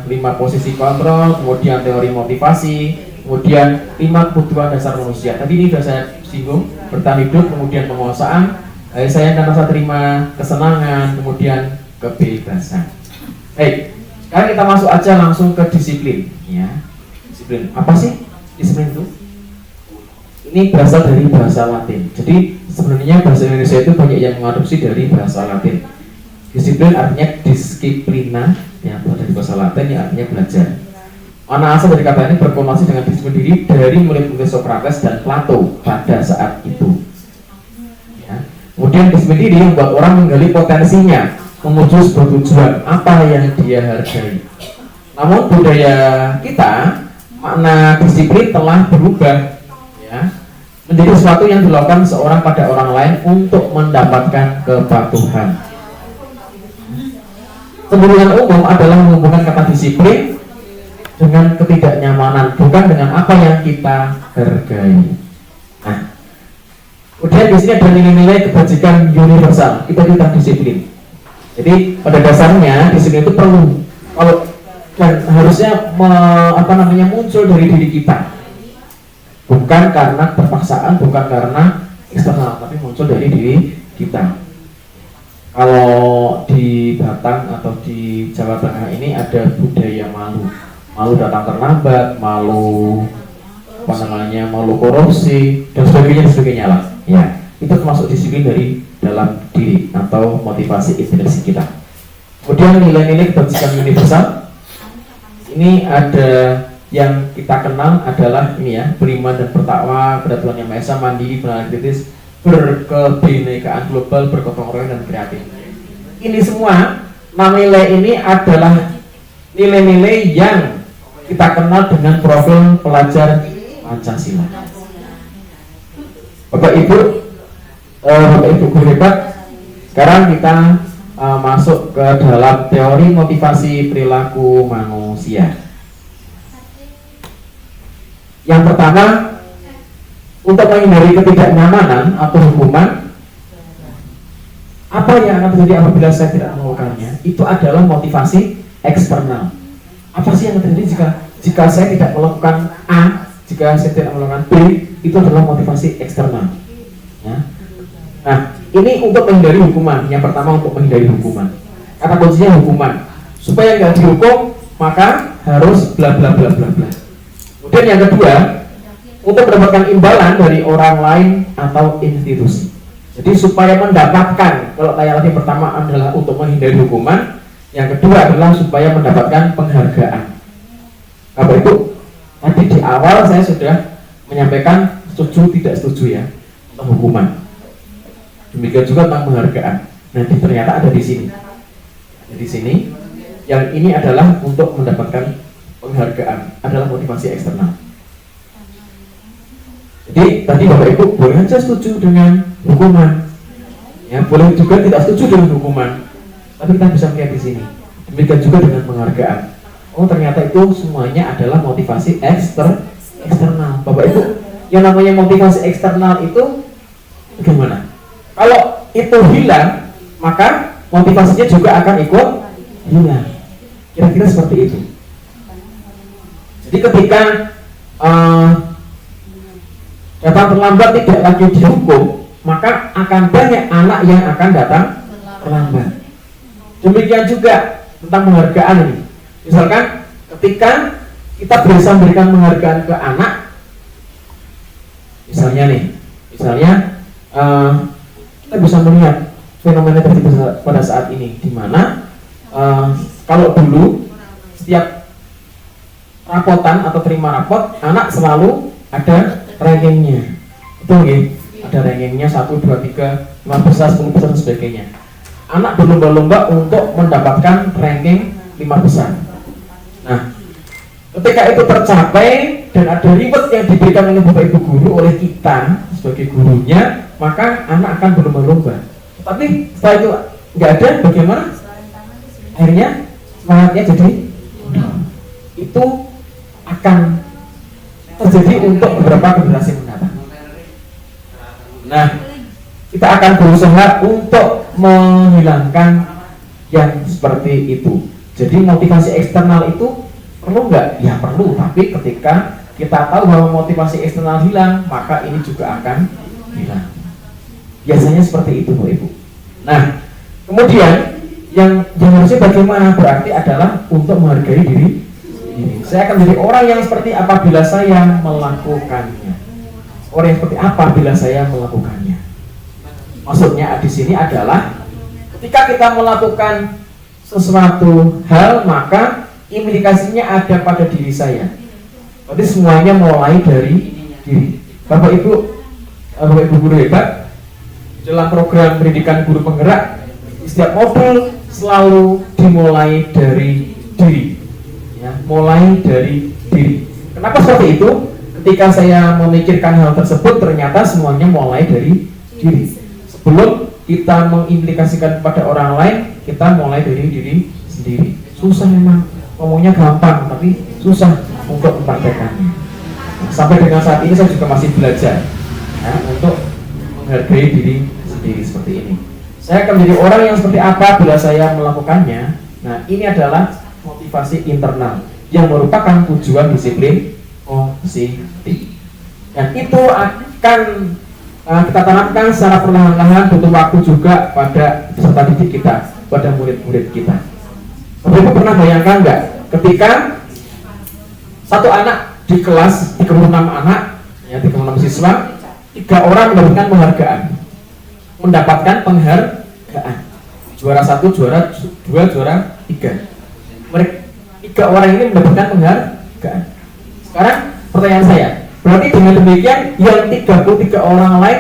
5 posisi kontrol, kemudian teori motivasi, kemudian 5 kebutuhan dasar manusia. Tadi ini sudah saya singgung, bertahan hidup, kemudian penguasaan, saya dan rasa terima, kesenangan, kemudian kebebasan. Baik, sekarang kita masuk aja langsung ke disiplin ya. Disiplin, apa sih disiplin itu? Ini berasal dari bahasa Latin. Jadi sebenarnya bahasa Indonesia itu banyak yang mengadopsi dari bahasa Latin. Disiplin artinya disciplina, yang berasal dari bahasa Latin, yang artinya belajar. Mana asal dari kata ini berkonotasi dengan disiplin diri dari murid-murid Socrates dan Plato pada saat itu. Ya. Kemudian disiplin diri membuat orang menggali potensinya menuju sebuah tujuan apa yang dia hargai. Namun budaya kita, makna disiplin telah berubah, ya, menjadi sesuatu yang dilakukan seorang pada orang lain untuk mendapatkan kepatuhan. Kemudian umum adalah menghubungkan kata disiplin dengan ketidaknyamanan, bukan dengan apa yang kita hargai. Nah, kemudian di sini ada nilai-nilai kebajikan universal, itu tentang disiplin. Jadi pada dasarnya disiplin itu perlu, dan harusnya muncul dari diri kita, bukan karena terpaksaan, bukan karena eksternal, tapi muncul dari diri kita. Kalau di Batang atau di Jawa Tengah ini ada budaya malu datang terlambat, malu korupsi dan sebagainya lah. Ya, itu termasuk disiplin dari dalam diri atau motivasi intrinsik kita. Kemudian nilai-nilai kebajikan universal, ini ada yang kita kenal adalah ini ya, beriman dan bertakwa pada Tuhan Yang Maha Esa, mandiri, benar kritis, berkebinekaan global, bergotong royong dan kreatif. Ini semua nilai ini adalah nilai-nilai yang kita kenal dengan profil pelajar Pancasila. Bapak Ibu guru hebat, sekarang kita masuk ke dalam teori motivasi perilaku manusia. Yang pertama, untuk menghindari ketidaknyamanan atau hukuman, apa yang akan terjadi apabila saya tidak melakukannya? Itu adalah motivasi eksternal. Apa sih yang terjadi jika saya tidak melakukan A, jika saya tidak melakukan B? Itu adalah motivasi eksternal. Ya. Nah, ini untuk menghindari hukuman. Yang pertama, untuk menghindari hukuman. Kata kuncinya hukuman. Supaya nggak dihukum, maka harus bla bla bla bla bla. Kemudian yang kedua, untuk mendapatkan imbalan dari orang lain atau institusi. Jadi supaya mendapatkan, kalau yang pertama adalah untuk menghindari hukuman, yang kedua adalah supaya mendapatkan penghargaan. Bapak Ibu, tadi di awal saya sudah menyampaikan setuju tidak setuju ya tentang hukuman. Demikian juga tentang penghargaan. Nanti ternyata ada di sini. Ada di sini. Yang ini adalah untuk mendapatkan penghargaan, adalah motivasi eksternal. Jadi tadi Bapak Ibu boleh saja setuju dengan hukuman, ya boleh juga tidak setuju dengan hukuman, tapi kita bisa melihat di sini. Demikian juga dengan penghargaan. Oh ternyata itu semuanya adalah motivasi eksternal. Bapak Ibu, yang namanya motivasi eksternal itu bagaimana? Kalau itu hilang, maka motivasinya juga akan ikut hilang. Kira-kira seperti itu. Jadi ketika datang terlambat tidak lagi dihukum, maka akan banyak anak yang akan datang terlambat. Demikian juga tentang penghargaan ini. Misalkan ketika kita bisa memberikan penghargaan ke anak, misalnya kita bisa melihat fenomena terjadi pada saat ini, di mana kalau dulu setiap rapotan atau terima rapot, anak selalu ada rankingnya, betul nggih? Ada rankingnya 1, 2, 3, 5 besar, 10 besar dan sebagainya. Anak berlomba-lomba untuk mendapatkan ranking 5 besar. Nah, Ketika itu tercapai dan ada reward yang diberikan oleh Bapak Ibu guru, oleh kita sebagai gurunya, maka anak akan berlomba-lomba. Tapi setelah itu nggak ada, bagaimana? Akhirnya semangatnya jadi itu akan terjadi untuk beberapa generasi mendatang. Nah, kita akan berusaha untuk menghilangkan yang seperti itu. Jadi motivasi eksternal itu perlu nggak? Ya perlu, tapi ketika kita tahu bahwa motivasi eksternal hilang, maka ini juga akan hilang. Biasanya seperti itu, Bu Ibu. Nah, kemudian yang harusnya bagaimana? Berarti adalah untuk menghargai diri. Saya akan menjadi orang yang seperti apa bila saya melakukannya. Orang yang seperti apa bila saya melakukannya. Maksudnya di sini adalah ketika kita melakukan sesuatu hal, maka implikasinya ada pada diri saya. Berarti semuanya mulai dari diri. Bapak Ibu guru hebat, dalam program pendidikan guru penggerak, setiap modul selalu dimulai dari diri. Ya, mulai dari diri. Kenapa seperti itu? Ketika saya memikirkan hal tersebut, ternyata semuanya mulai dari diri. Sebelum kita mengimplikasikan kepada orang lain, kita mulai dari diri sendiri. Susah memang, ngomongnya gampang, tapi susah untuk mempraktekannya. Sampai dengan saat ini saya juga masih belajar ya, untuk menghargai diri sendiri seperti ini. Saya akan menjadi orang yang seperti apa bila saya melakukannya. Nah, ini adalah motivasi internal yang merupakan tujuan disiplin positif. Dan itu akan kita tanamkan secara perlahan-lahan, butuh waktu juga pada peserta didik kita, pada murid-murid kita. Bapak Ibu pernah bayangkan nggak ketika satu anak di kelas 36 anak, ya 36 siswa, 3 orang mendapatkan penghargaan. Juara 1, juara 2, juara 3. Mereka 3 orang ini mendapatkan penghargaan. Sekarang pertanyaan saya, berarti dengan demikian yang 33 orang lain,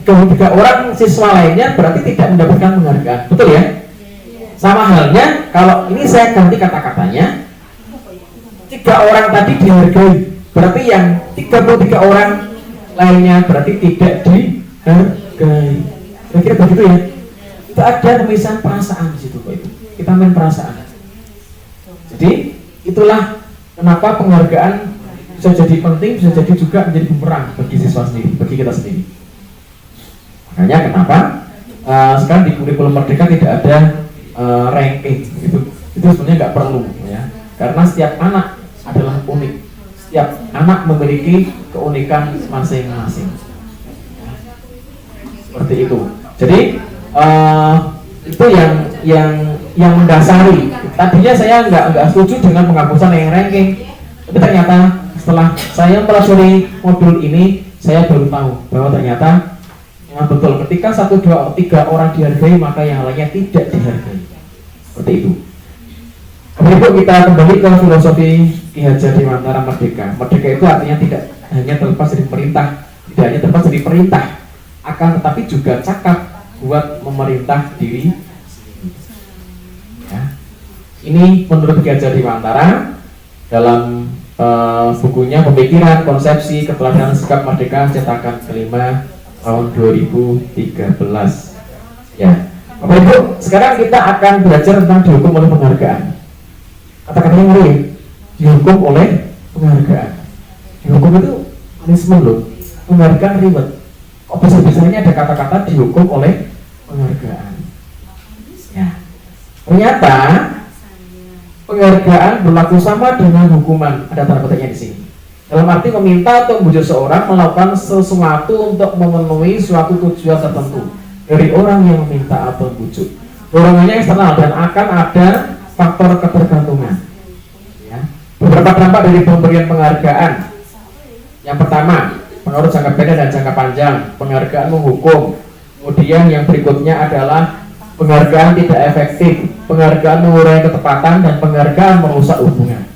33 orang siswa lainnya berarti tidak mendapatkan penghargaan, betul ya? Sama halnya kalau ini saya ganti kata-katanya, 3 orang tadi dihargai, berarti yang 33 orang lainnya berarti tidak dihargai. Kira-kira begitu ya? Itu ada pemisahan perasaan di situ, Pak Ibu. Kita main perasaan. Jadi itulah kenapa penghargaan bisa jadi penting, bisa jadi juga menjadi bumerang bagi siswa sendiri, bagi kita sendiri. Makanya kenapa sekarang di kurikulum Merdeka tidak ada ranking gitu. Itu sebenarnya nggak perlu ya, karena setiap anak adalah unik, setiap anak memiliki keunikan masing-masing. Seperti itu. Jadi itu yang mendasari. Tadinya saya nggak setuju dengan penghapusan yang ranking, tapi ternyata setelah saya pelajari modul ini, saya baru tahu bahwa ternyata memang betul ketika 1, 2, 3 orang dihargai, maka yang lainnya tidak dihargai. Seperti itu. Kemudian kita kembali ke filosofi Ki Hajar Dewantara Merdeka. Merdeka itu artinya tidak hanya terlepas dari perintah, tidak hanya terlepas dari perintah, akan tetapi juga cakap buat memerintah diri. Ya. Ini menurut Ki Hajar Dewantara dalam bukunya Pemikiran, Konsepsi, Keteladanan Sikap Merdeka cetakan kelima tahun 2013. Ya, Bapak Ibu, sekarang kita akan belajar tentang dihukum oleh penghargaan. Kata-katanya ngeri, dihukum oleh penghargaan. Dihukum itu punishment loh, penghargaan reward. Kok besar-besarnya ada kata-kata dihukum oleh penghargaan. Ya, ternyata penghargaan berlaku sama dengan hukuman. Ada tanda petiknya di sini. Dalam arti meminta atau membujuk seorang melakukan sesuatu untuk memenuhi suatu tujuan tertentu dari orang yang meminta atau membujuk. Dorongannya eksternal dan akan ada faktor ketergantungan. Ya. Beberapa dampak dari pemberian penghargaan. Yang pertama, menurut jangka pendek dan jangka panjang, penghargaan menghukum. Kemudian yang berikutnya adalah penghargaan tidak efektif, penghargaan mengurangi ketepatan, dan penghargaan merusak hubungan.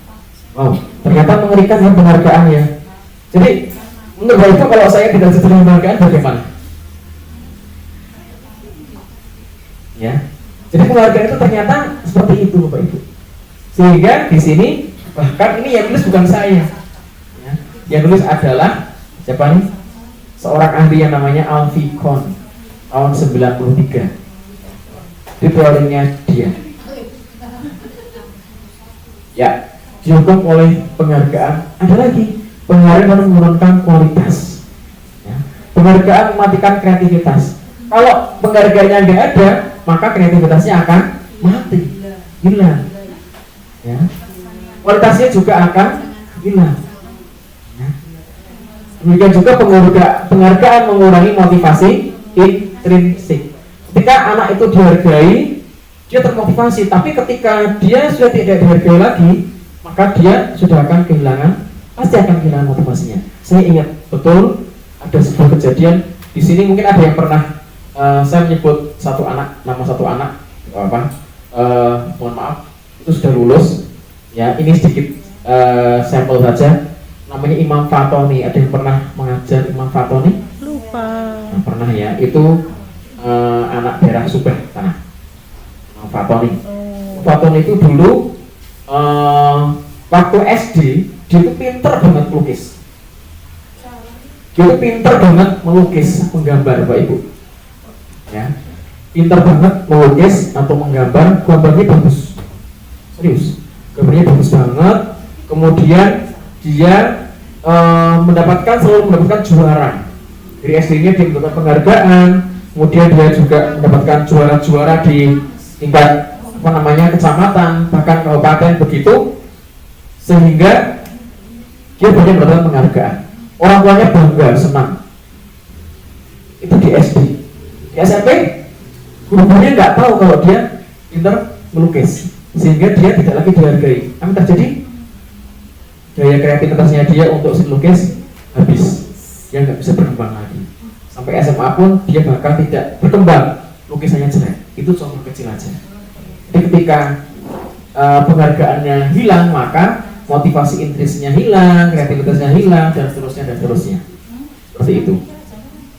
Wow, ternyata mengerikan ya penghargaan ya. Jadi menurut itu kalau saya tidak setuju dengan penghargaan bagaimana? Ya, jadi penghargaan itu ternyata seperti itu, Bapak Ibu. Sehingga di sini Bahkan ini yang nulis bukan saya ya. Yang nulis adalah siapa nih? Seorang ahli yang namanya Alficon tahun 93. Itu teorinya dia. Ya, dihukum oleh penghargaan. Ada lagi, penghargaan menurunkan kualitas ya. Penghargaan mematikan kreativitas. Kalau penghargaannya nggak ada, maka kreativitasnya akan mati, hilang ya. Kualitasnya juga akan hilang ya. Demikian juga penghargaan mengurangi motivasi intrinsik. Ketika anak itu dihargai, dia termotivasi, tapi ketika dia sudah tidak dihargai lagi, maka dia sudah akan pasti akan kehilangan motivasinya. Saya ingat betul ada sebuah kejadian di sini, mungkin ada yang pernah saya menyebut nama satu anak mohon maaf, itu sudah lulus ya. Ini sedikit sampel saja. Namanya Imam Fatoni. Ada yang pernah mengajar Imam Fatoni? Lupa. Nah, pernah ya. Itu anak daerah Subah sana. Imam Fatoni. Fatoni itu dulu waktu SD dia itu pinter banget melukis. Dia itu pinter banget melukis, menggambar, Bapak Ibu. Ya, pinter banget melukis atau menggambar, gambarnya bagus, serius, gambarnya bagus banget. Kemudian dia selalu mendapatkan juara dari SD-nya. Dia mendapatkan penghargaan, kemudian dia juga mendapatkan juara-juara di tingkat kecamatan, bahkan kabupaten begitu, sehingga dia banyak mendapatkan penghargaan. Orang tuanya bangga, senang. Itu di SD. Di SMP, gurunya nggak tahu kalau dia pintar melukis, sehingga dia tidak lagi dihargai. Apa terjadi? Daya kreativitasnya dia untuk melukis habis, dia nggak bisa berkembang lagi. Sampai SMA pun dia bahkan tidak berkembang, lukisannya jelek. Itu contoh kecil aja. Jadi ketika penghargaannya hilang, maka motivasi intrinsiknya hilang, kreativitasnya hilang, dan seterusnya. Seperti itu.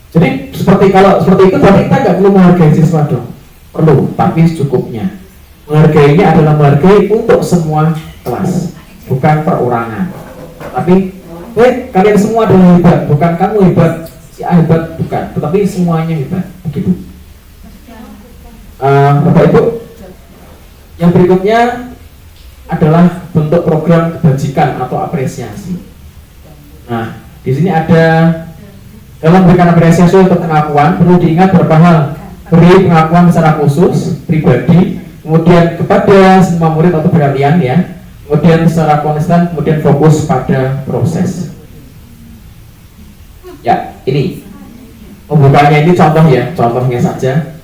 Jadi kalau seperti itu berarti kita nggak perlu menghargai siswa dong. Perlu, tapi secukupnya. Menghargainya adalah menghargai untuk semua kelas, bukan perorangan. Tapi kalian semua adalah hebat, bukan kamu hebat, si A hebat, bukan, tetapi semuanya hebat. Begitu. Bapak Ibu, yang berikutnya adalah bentuk program kebajikan atau apresiasi. Nah, di sini ada, dalam memberikan apresiasi untuk pengakuan perlu diingat beberapa hal. Beri pengakuan secara khusus, pribadi, kemudian kepada semua murid atau berkalian ya, kemudian secara konsisten, kemudian fokus pada proses. Ya, ini pembukanya, ini contohnya saja.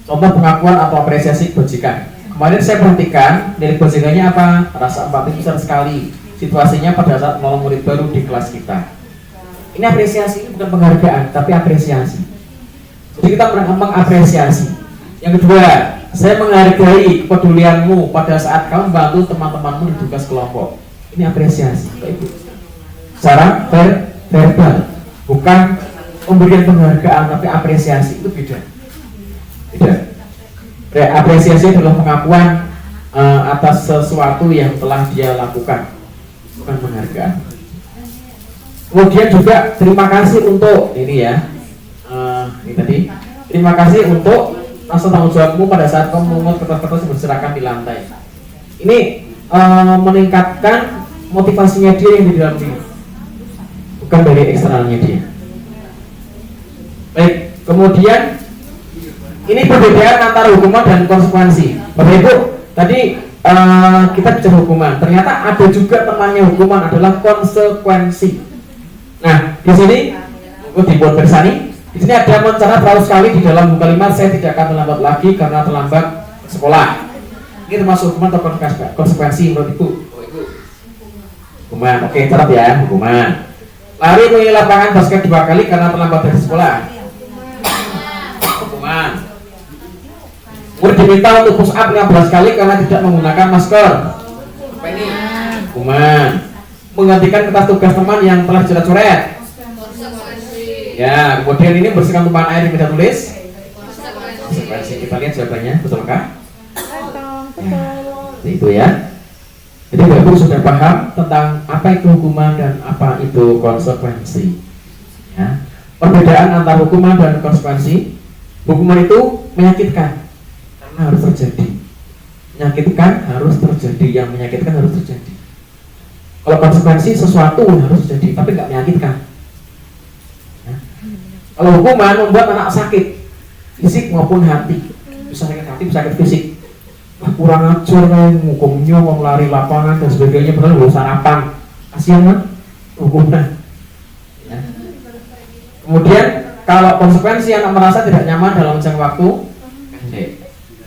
Contoh pengakuan atau apresiasi kebajikan. Kemarin saya perhatikan dari kebajikannya apa? Rasa empati besar sekali. Situasinya pada saat menolong murid baru di kelas kita. Ini apresiasi, ini bukan penghargaan, tapi apresiasi. Jadi kita mengapresiasi. Yang kedua, saya menghargai kepedulianmu pada saat kamu membantu teman-temanmu di tugas kelompok. Ini apresiasi, Bapak Ibu. Secara verbal, bukan memberikan penghargaan, tapi apresiasi, itu beda. Apresiasi adalah pengakuan atas sesuatu yang telah dia lakukan, bukan penghargaan. Kemudian juga terima kasih untuk ini ya, ini tadi. Terima kasih untuk rasa tanggung jawabmu pada saat kamu memungut kertas-kertas yang berserakan di lantai. Ini meningkatkan motivasinya dia yang di dalam diri, bukan dari eksternalnya dia. Baik, kemudian ini perbedaan antara hukuman dan konsekuensi. Bapak Ibu, tadi kita bicara hukuman. Ternyata ada juga temannya hukuman adalah konsekuensi. Nah, di sini dibuat bersani. Di sini ada mencatat terlalu sekali di dalam buku kalimat saya tidak akan terlambat lagi karena terlambat sekolah. Ini termasuk hukuman atau konsekuensi menurut Ibu? Hukuman. Oke, catat ya, hukuman. Lari mengelilingi lapangan basket 2 kali karena terlambat dari sekolah. Hukuman. Murid diminta untuk push up 15 kali karena tidak menggunakan masker. Apa ini? Hukuman. Menggantikan kertas tugas teman yang telah coret-coret. Ya, kemudian ini bersihkan tumpahan air di meja tulis. Konsekuensi. Kita lihat jawabannya, betulkah? Ya, itu ya. Jadi Bapak Ibu sudah paham tentang apa itu hukuman dan apa itu konsekuensi. Ya. Perbedaan antara hukuman dan konsekuensi, hukuman itu menyakitkan karena harus terjadi. Menyakitkan harus terjadi, yang menyakitkan harus terjadi. Kalau konsekuensi sesuatu harus terjadi, tapi nggak menyakitkan. Ya. Kalau hukuman membuat anak sakit, fisik maupun hati, bisa sakit hati, bisa sakit fisik. Wah, kurang ajar kan, hukumnya mau lari lapangan dan sebagainya, padahal belum sarapan, kasihan kan hukumnya. Ya. Kemudian kalau konsekuensi anak merasa tidak nyaman dalam jangka waktu pendek.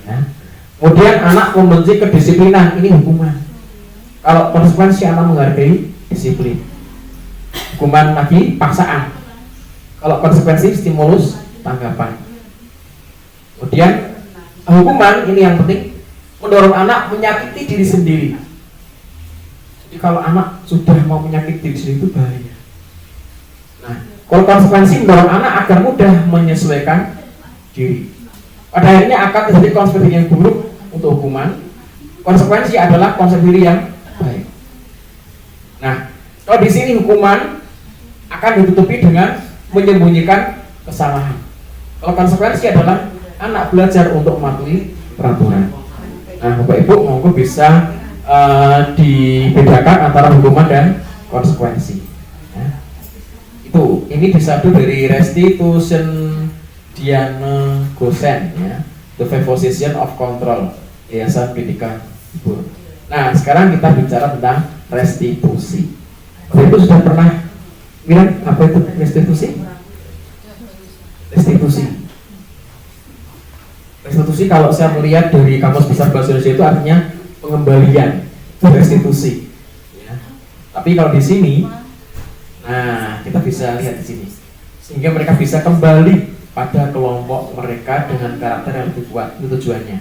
Ya. Kemudian anak membenci kedisiplinan, ini hukuman. Kalau konsekuensi anak menghargai disiplin, hukuman lagi paksaan. Kalau konsekuensi stimulus tanggapan. Kemudian hukuman ini yang penting, mendorong anak menyakiti diri sendiri. Jadi kalau anak sudah mau menyakiti diri sendiri itu bahaya. Nah, kalau konsekuensi mendorong anak agar mudah menyesuaikan diri. Pada akhirnya akan terjadi konsekuensi yang buruk untuk hukuman. Konsekuensi adalah konsekuensi yang baik. Nah, kalau di sini hukuman akan ditutupi dengan menyembunyikan kesalahan. Kalau konsekuensi adalah anak belajar untuk mematuhi peraturan. Nah, Bapak Ibu monggo bisa dibedakan antara hukuman dan konsekuensi. Ya. Ini disadu dari restitution Diana Gosen, ya, The Five Position of Control, Yayasan Pendidikan Ibu. Nah, sekarang kita bicara tentang restitusi. Bapak Ibu sudah pernah bilang apa itu restitusi? Restitusi kalau saya melihat dari Kamus Besar Bahasa Indonesia itu artinya pengembalian, restitusi. Ya. Tapi kalau di sini, nah kita bisa lihat di sini, sehingga mereka bisa kembali pada kelompok mereka dengan karakter yang lebih kuat. Itu tujuannya.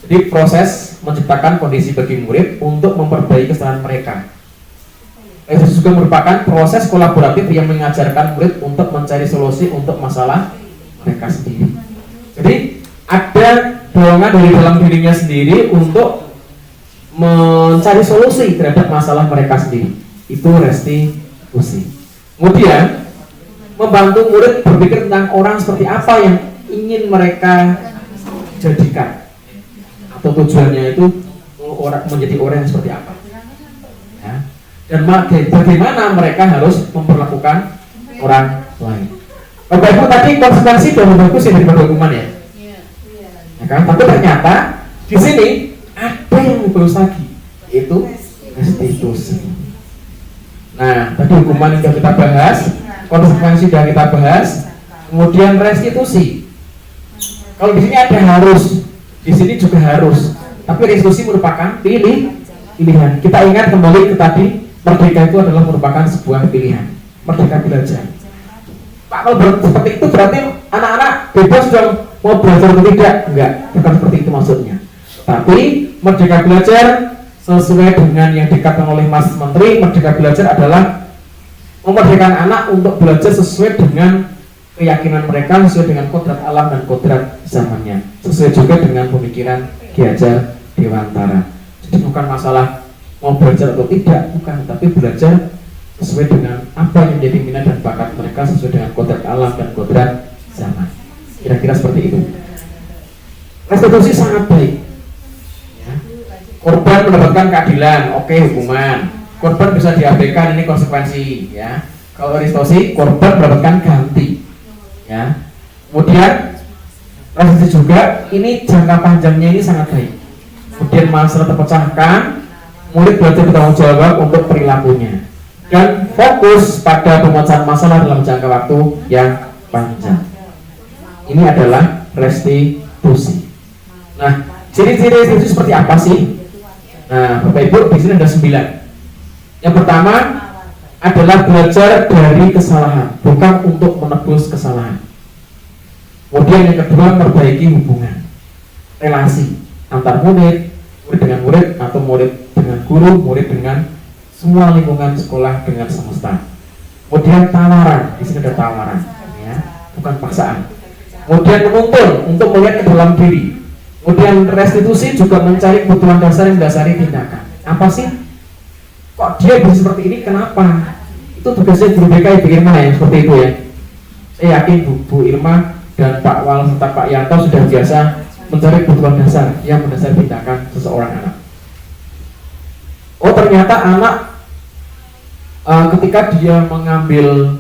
Jadi proses menciptakan kondisi bagi murid untuk memperbaiki kesalahan mereka. Itu juga merupakan proses kolaboratif yang mengajarkan murid untuk mencari solusi untuk masalah mereka sendiri. Jadi ada dorongan dari dalam dirinya sendiri untuk mencari solusi terhadap masalah mereka sendiri. Itu restitusi. Kemudian membantu murid berpikir tentang orang seperti apa yang ingin mereka jadikan, atau tujuannya itu menjadi orang yang seperti apa. Ya. Dan bagaimana mereka harus memperlakukan orang lain. Bapak Ibu tadi konsekuensi sudah bagus ya daripada hukuman ya. Ya kan? Tapi ternyata di sini ada yang lebih bagus lagi, yaitu restitusi. Nah, tadi hukuman yang sudah kita bahas, konsekuensi sudah kita bahas, kemudian restitusi. Kalau di sini ada harus, di sini juga harus. Tapi restitusi merupakan pilihan. Kita ingat kembali ke tadi, merdeka itu adalah merupakan sebuah pilihan. Merdeka belajar. Pak, kalau seperti itu berarti anak-anak bebas dong mau belajar atau tidak? Enggak, bukan seperti itu maksudnya. Tapi merdeka belajar sesuai dengan yang dikatakan oleh Mas Menteri, merdeka belajar adalah memerdekakan anak untuk belajar sesuai dengan keyakinan mereka, sesuai dengan kodrat alam dan kodrat zamannya, sesuai juga dengan pemikiran Ki Hajar Dewantara. Jadi bukan masalah mau belajar atau tidak, bukan, tapi belajar sesuai dengan apa yang menjadi minat dan bakat mereka, sesuai dengan kodrat alam dan kodrat zaman. Kira-kira seperti itu. Restitusi sangat baik. Ya. Korban mendapatkan keadilan, oke, hukuman. Korban bisa diabaikan, ini konsekuensi. Ya. Kalau restitusi, korban mendapatkan ganti. Ya. Kemudian restitusi juga, ini jangka panjangnya ini sangat baik. Kemudian masalah terpecahkan, murid belajar bertanggung jawab untuk perilakunya. Dan fokus pada pemecahan masalah dalam jangka waktu yang panjang. Ini adalah restitusi. Nah, ciri-ciri restitusi seperti apa sih? Nah, Bapak Ibu di sini ada 9. Yang pertama adalah belajar dari kesalahan, bukan untuk menebus kesalahan. Kemudian yang kedua, memperbaiki hubungan, relasi antar murid dengan murid, atau murid dengan guru, murid dengan semua lingkungan sekolah dengan semesta. Kemudian tawaran, di sini ada tawaran, ya, bukan paksaan. Kemudian menuntun untuk melihat ke dalam diri, Kemudian restitusi juga mencari kebutuhan dasar yang mendasari tindakan. Apa sih? Kok dia bisa seperti ini? Kenapa? Itu tugasnya guru BK Ibu Irma ya, seperti itu ya. Saya yakin Bu Irma dan Pak Wal serta Pak Yanto sudah biasa mencari kebutuhan dasar yang mendasari tindakan seseorang anak. Oh ternyata anak ketika dia mengambil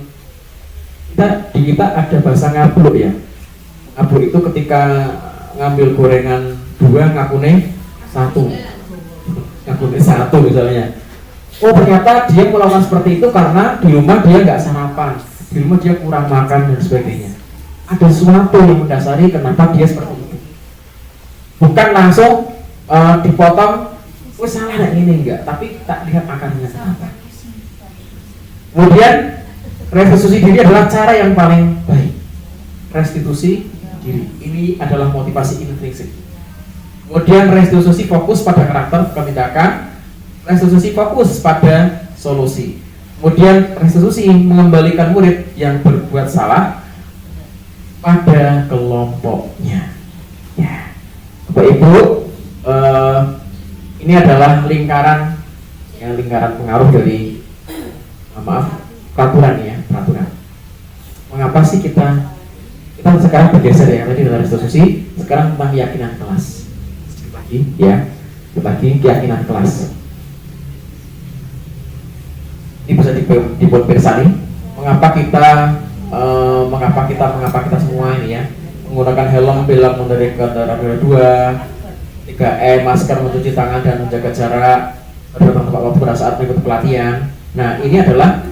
di kita ada bahasa ngabluk ya. Ngabluk itu ketika ngambil gorengan 2 ngakune 1 misalnya. Oh ternyata dia melakukan seperti itu karena di rumah dia nggak sarapan, di rumah dia kurang makan dan sebagainya. Ada sesuatu yang mendasari kenapa dia seperti itu. Bukan langsung dipotong, oh salah ini enggak, tapi tak lihat akarnya kenapa. Kemudian restitusi diri adalah cara yang paling baik. Restitusi diri ini adalah motivasi intrinsik. Kemudian restitusi fokus pada karakter tindakan, restitusi fokus pada solusi. Kemudian restitusi mengembalikan murid yang berbuat salah pada kelompoknya. Ya, Bapak Ibu, ini adalah lingkaran pengaruh dari peraturan ya, peraturan. Mengapa sih kita sekarang bergeser ya, tadi dari restitusi, sekarang tentang keyakinan kelas. Lagi keyakinan kelas. Ini bisa dibuat pirsani. Mengapa kita semua ini ya menggunakan helm bila mengendarai kendaraan roda 2, 3M, masker, mencuci tangan dan menjaga jarak pada tempat waktu pada saat mengikuti pelatihan. Nah ini adalah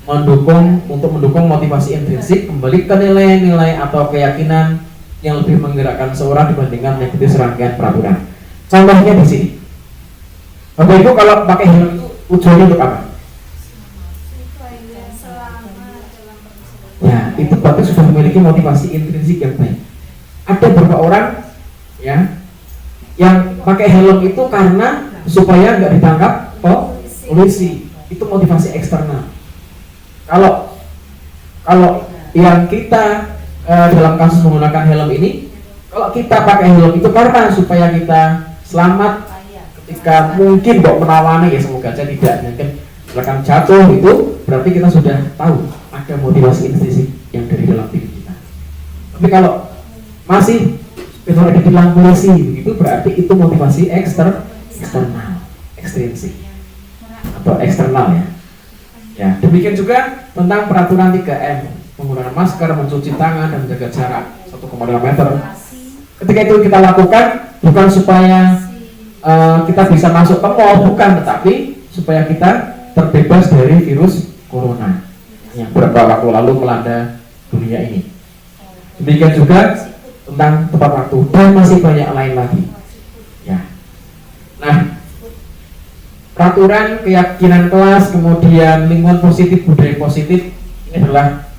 untuk mendukung motivasi intrinsik, kembali ke nilai-nilai atau keyakinan yang lebih menggerakkan seorang dibandingkan mengikuti serangkaian peraturan. Contohnya di sini, Bapak Ibu kalau pakai helm itu tujuannya untuk apa? Ya, itu Bapak sudah memiliki motivasi intrinsik yang baik. Ada beberapa orang ya yang pakai helm itu karena supaya nggak ditangkap polisi. Itu motivasi eksternal. Kalau yang kita dalam kasus menggunakan helm ini, kalau kita pakai helm itu karena supaya kita selamat ketika mungkin menawani ya, semoga aja tidak, mungkin silakan jatuh, itu berarti kita sudah tahu ada motivasi intrinsik yang dari dalam diri kita. Tapi kalau masih ada di dalam polisi begitu, berarti itu motivasi eksternal, ekstrinsik atau eksternal ya. Ya, demikian juga tentang peraturan 3M, menggunakan masker, mencuci tangan dan menjaga jarak 1,5 meter. Ketika itu kita lakukan bukan supaya kita bisa masuk ke mall, bukan, tetapi supaya kita terbebas dari virus corona yang beberapa waktu lalu melanda dunia ini. Demikian juga tentang tepat waktu dan masih banyak lain lagi. Ya. Nah, peraturan, keyakinan kelas, kemudian lingkungan positif, budaya positif, ini adalah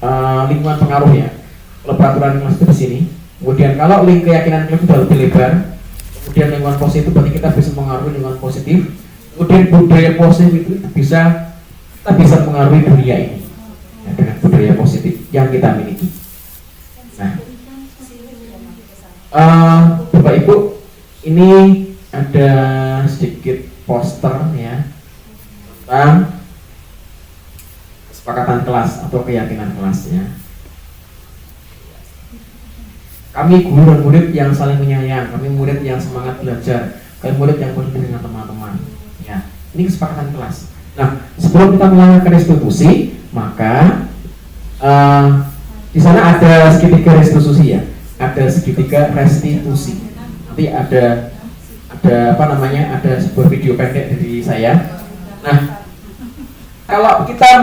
lingkungan pengaruh ya. Kalau peraturan kelas itu di sini, kemudian kalau keyakinan kelas itu sudah lebih lebar, kemudian lingkungan positif berarti kita bisa mengaruhi lingkungan positif, kemudian budaya positif itu kita bisa mengaruhi dunia ini ya, dengan budaya positif yang kita miliki. Nah, Bapak Ibu, ini ada sedikit poster ya tentang kesepakatan kelas atau keyakinan kelasnya. Kami guru dan murid yang saling menyayang, kami murid yang semangat belajar, kami murid yang peduli dengan teman-teman. Ya, ini kesepakatan kelas. Nah, sebelum kita melakukan restitusi, maka di sana ada segitiga restitusi ya, ada segitiga restitusi. Nanti ada sebuah video pendek dari saya. Nah, kalau kita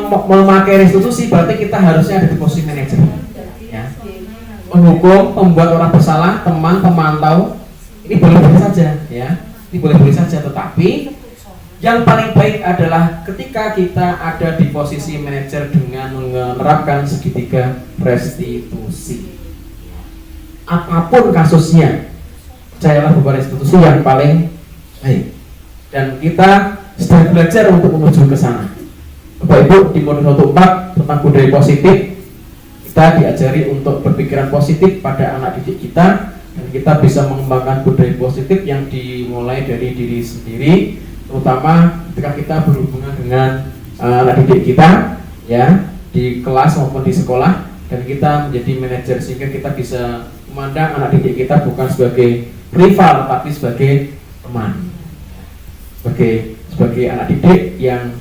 memakai restitusi berarti kita harusnya ada di posisi manajer ya. Menghukum, membuat orang bersalah, teman, pemantau, ini boleh-boleh saja ya. Ini boleh-boleh saja, tetapi yang paling baik adalah ketika kita ada di posisi manajer dengan menerapkan segitiga restitusi. Apapun kasusnya, percayalah bahwa restitusi yang paling baik, dan kita sedang belajar untuk menuju ke sana. Bapak Ibu, di modul 1.4 tentang budaya positif, kita diajari untuk berpikiran positif pada anak didik kita, dan kita bisa mengembangkan budaya positif yang dimulai dari diri sendiri, terutama ketika kita berhubungan dengan anak didik kita ya di kelas maupun di sekolah, dan kita menjadi manajer sehingga kita bisa memandang anak didik kita bukan sebagai rival tapi sebagai teman, sebagai anak didik yang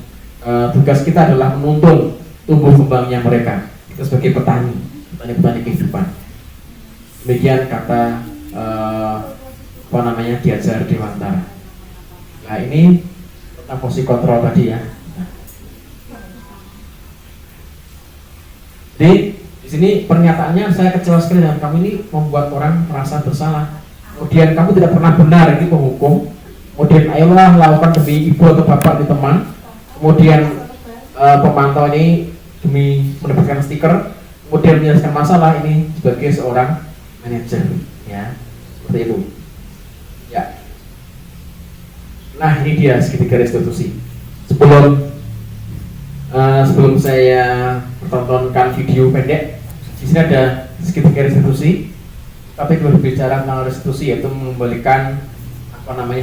tugas kita adalah menuntun tumbuh kembangnya mereka. Kita sebagai petani kehidupan. Demikian kata Ki-Hajar Dewantara. Nah ini tentang posisi kontrol tadi ya. Jadi di sini pernyataannya saya kecewa sekali dengan kamu ini membuat orang merasa bersalah. Kemudian kamu tidak pernah benar ini penghukum. Kemudian ayolah lakukan demi ibu atau bapak di teman. Kemudian pemantau ini demi mendapatkan stiker. Kemudian menyelesaikan masalah ini sebagai seorang manajer, ya seperti itu. Ya. Nah ini dia segitiga restitusi. Sebelum saya pertontonkan video pendek, di sini ada segitiga restitusi. Tapi kita berbicara tentang restitusi, yaitu mengembalikan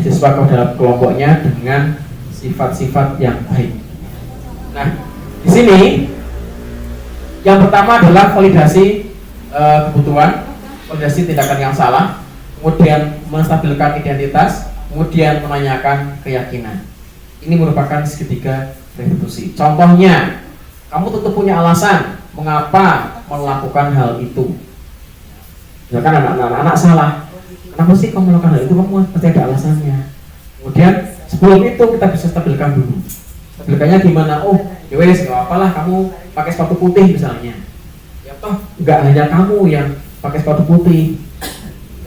siswa ke dalam kelompoknya dengan sifat-sifat yang baik. Nah di sini yang pertama adalah validasi kebutuhan, validasi tindakan yang salah, kemudian menstabilkan identitas, kemudian menanyakan keyakinan. Ini merupakan segitiga restitusi. Contohnya, kamu tentu punya alasan mengapa melakukan hal itu. Misalkan anak-anak salah, kenapa sih kamu melakukan hal itu? Kamu pasti ada alasannya. Kemudian sebelum itu kita bisa stabilkan dulu. Stabilkannya gimana? Oh, yowes, gak apalah kamu pakai sepatu putih misalnya. Ya toh nggak hanya kamu yang pakai sepatu putih.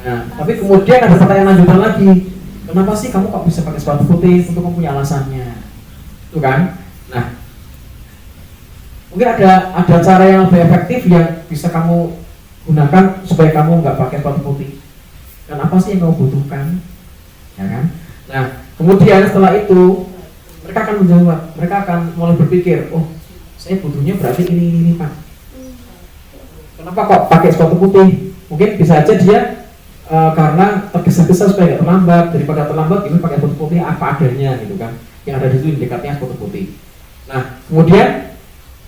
Nah, tapi kemudian ada pertanyaan lanjutan lagi. Kenapa sih kamu kok bisa pakai sepatu putih? Tentu kamu punya alasannya. Itu kan? Nah, mungkin ada cara yang lebih efektif yang bisa kamu gunakan supaya kamu nggak pakai sepatu putih. Dan apa sih yang kamu butuhkan? Ya kan? Nah, kemudian setelah itu mereka akan menjawab, mereka akan mulai berpikir, oh saya butuhnya berarti ini Pak. Kenapa kok pakai sepatu putih? Mungkin bisa aja dia karena tergesa-gesa supaya nggak terlambat, daripada terlambat ini pakai sepatu putih apa adanya gitu kan. Yang ada di situ indikatornya sepatu putih. Nah kemudian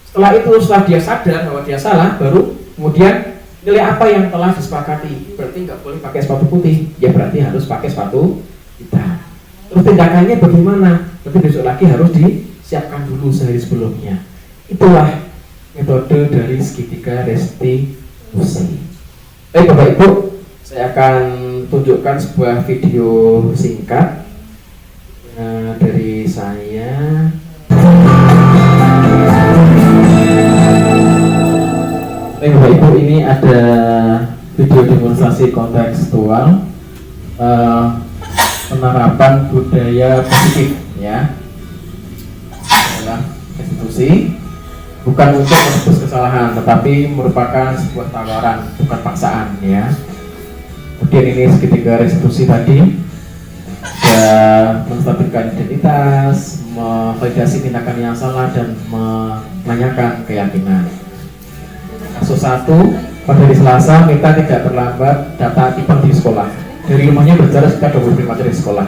setelah dia sadar bahwa dia salah, baru kemudian nilai apa yang telah disepakati. Berarti nggak boleh pakai sepatu putih, ya berarti harus pakai sepatu hitam. Terus tindakannya bagaimana? Berarti besok lagi harus disiapkan dulu sehari sebelumnya. Itulah metode dari segitiga restitusi. Bapak Ibu, saya akan tunjukkan sebuah video singkat dari saya. Bapak Ibu, ini ada video demonstrasi kontekstual penerapan budaya positif ya dalam restitusi, bukan untuk menebus kesalahan tetapi merupakan sebuah tawaran, bukan paksaan ya. Kemudian ini segitiga restitusi tadi sudah menstabilkan identitas, memvalidasi tindakan yang salah dan menanyakan keyakinan. Kasus 1, pada hari Selasa Mita tidak terlambat data tipeng di sekolah. Dari rumahnya berjarak sekitar 25 meter dari sekolah.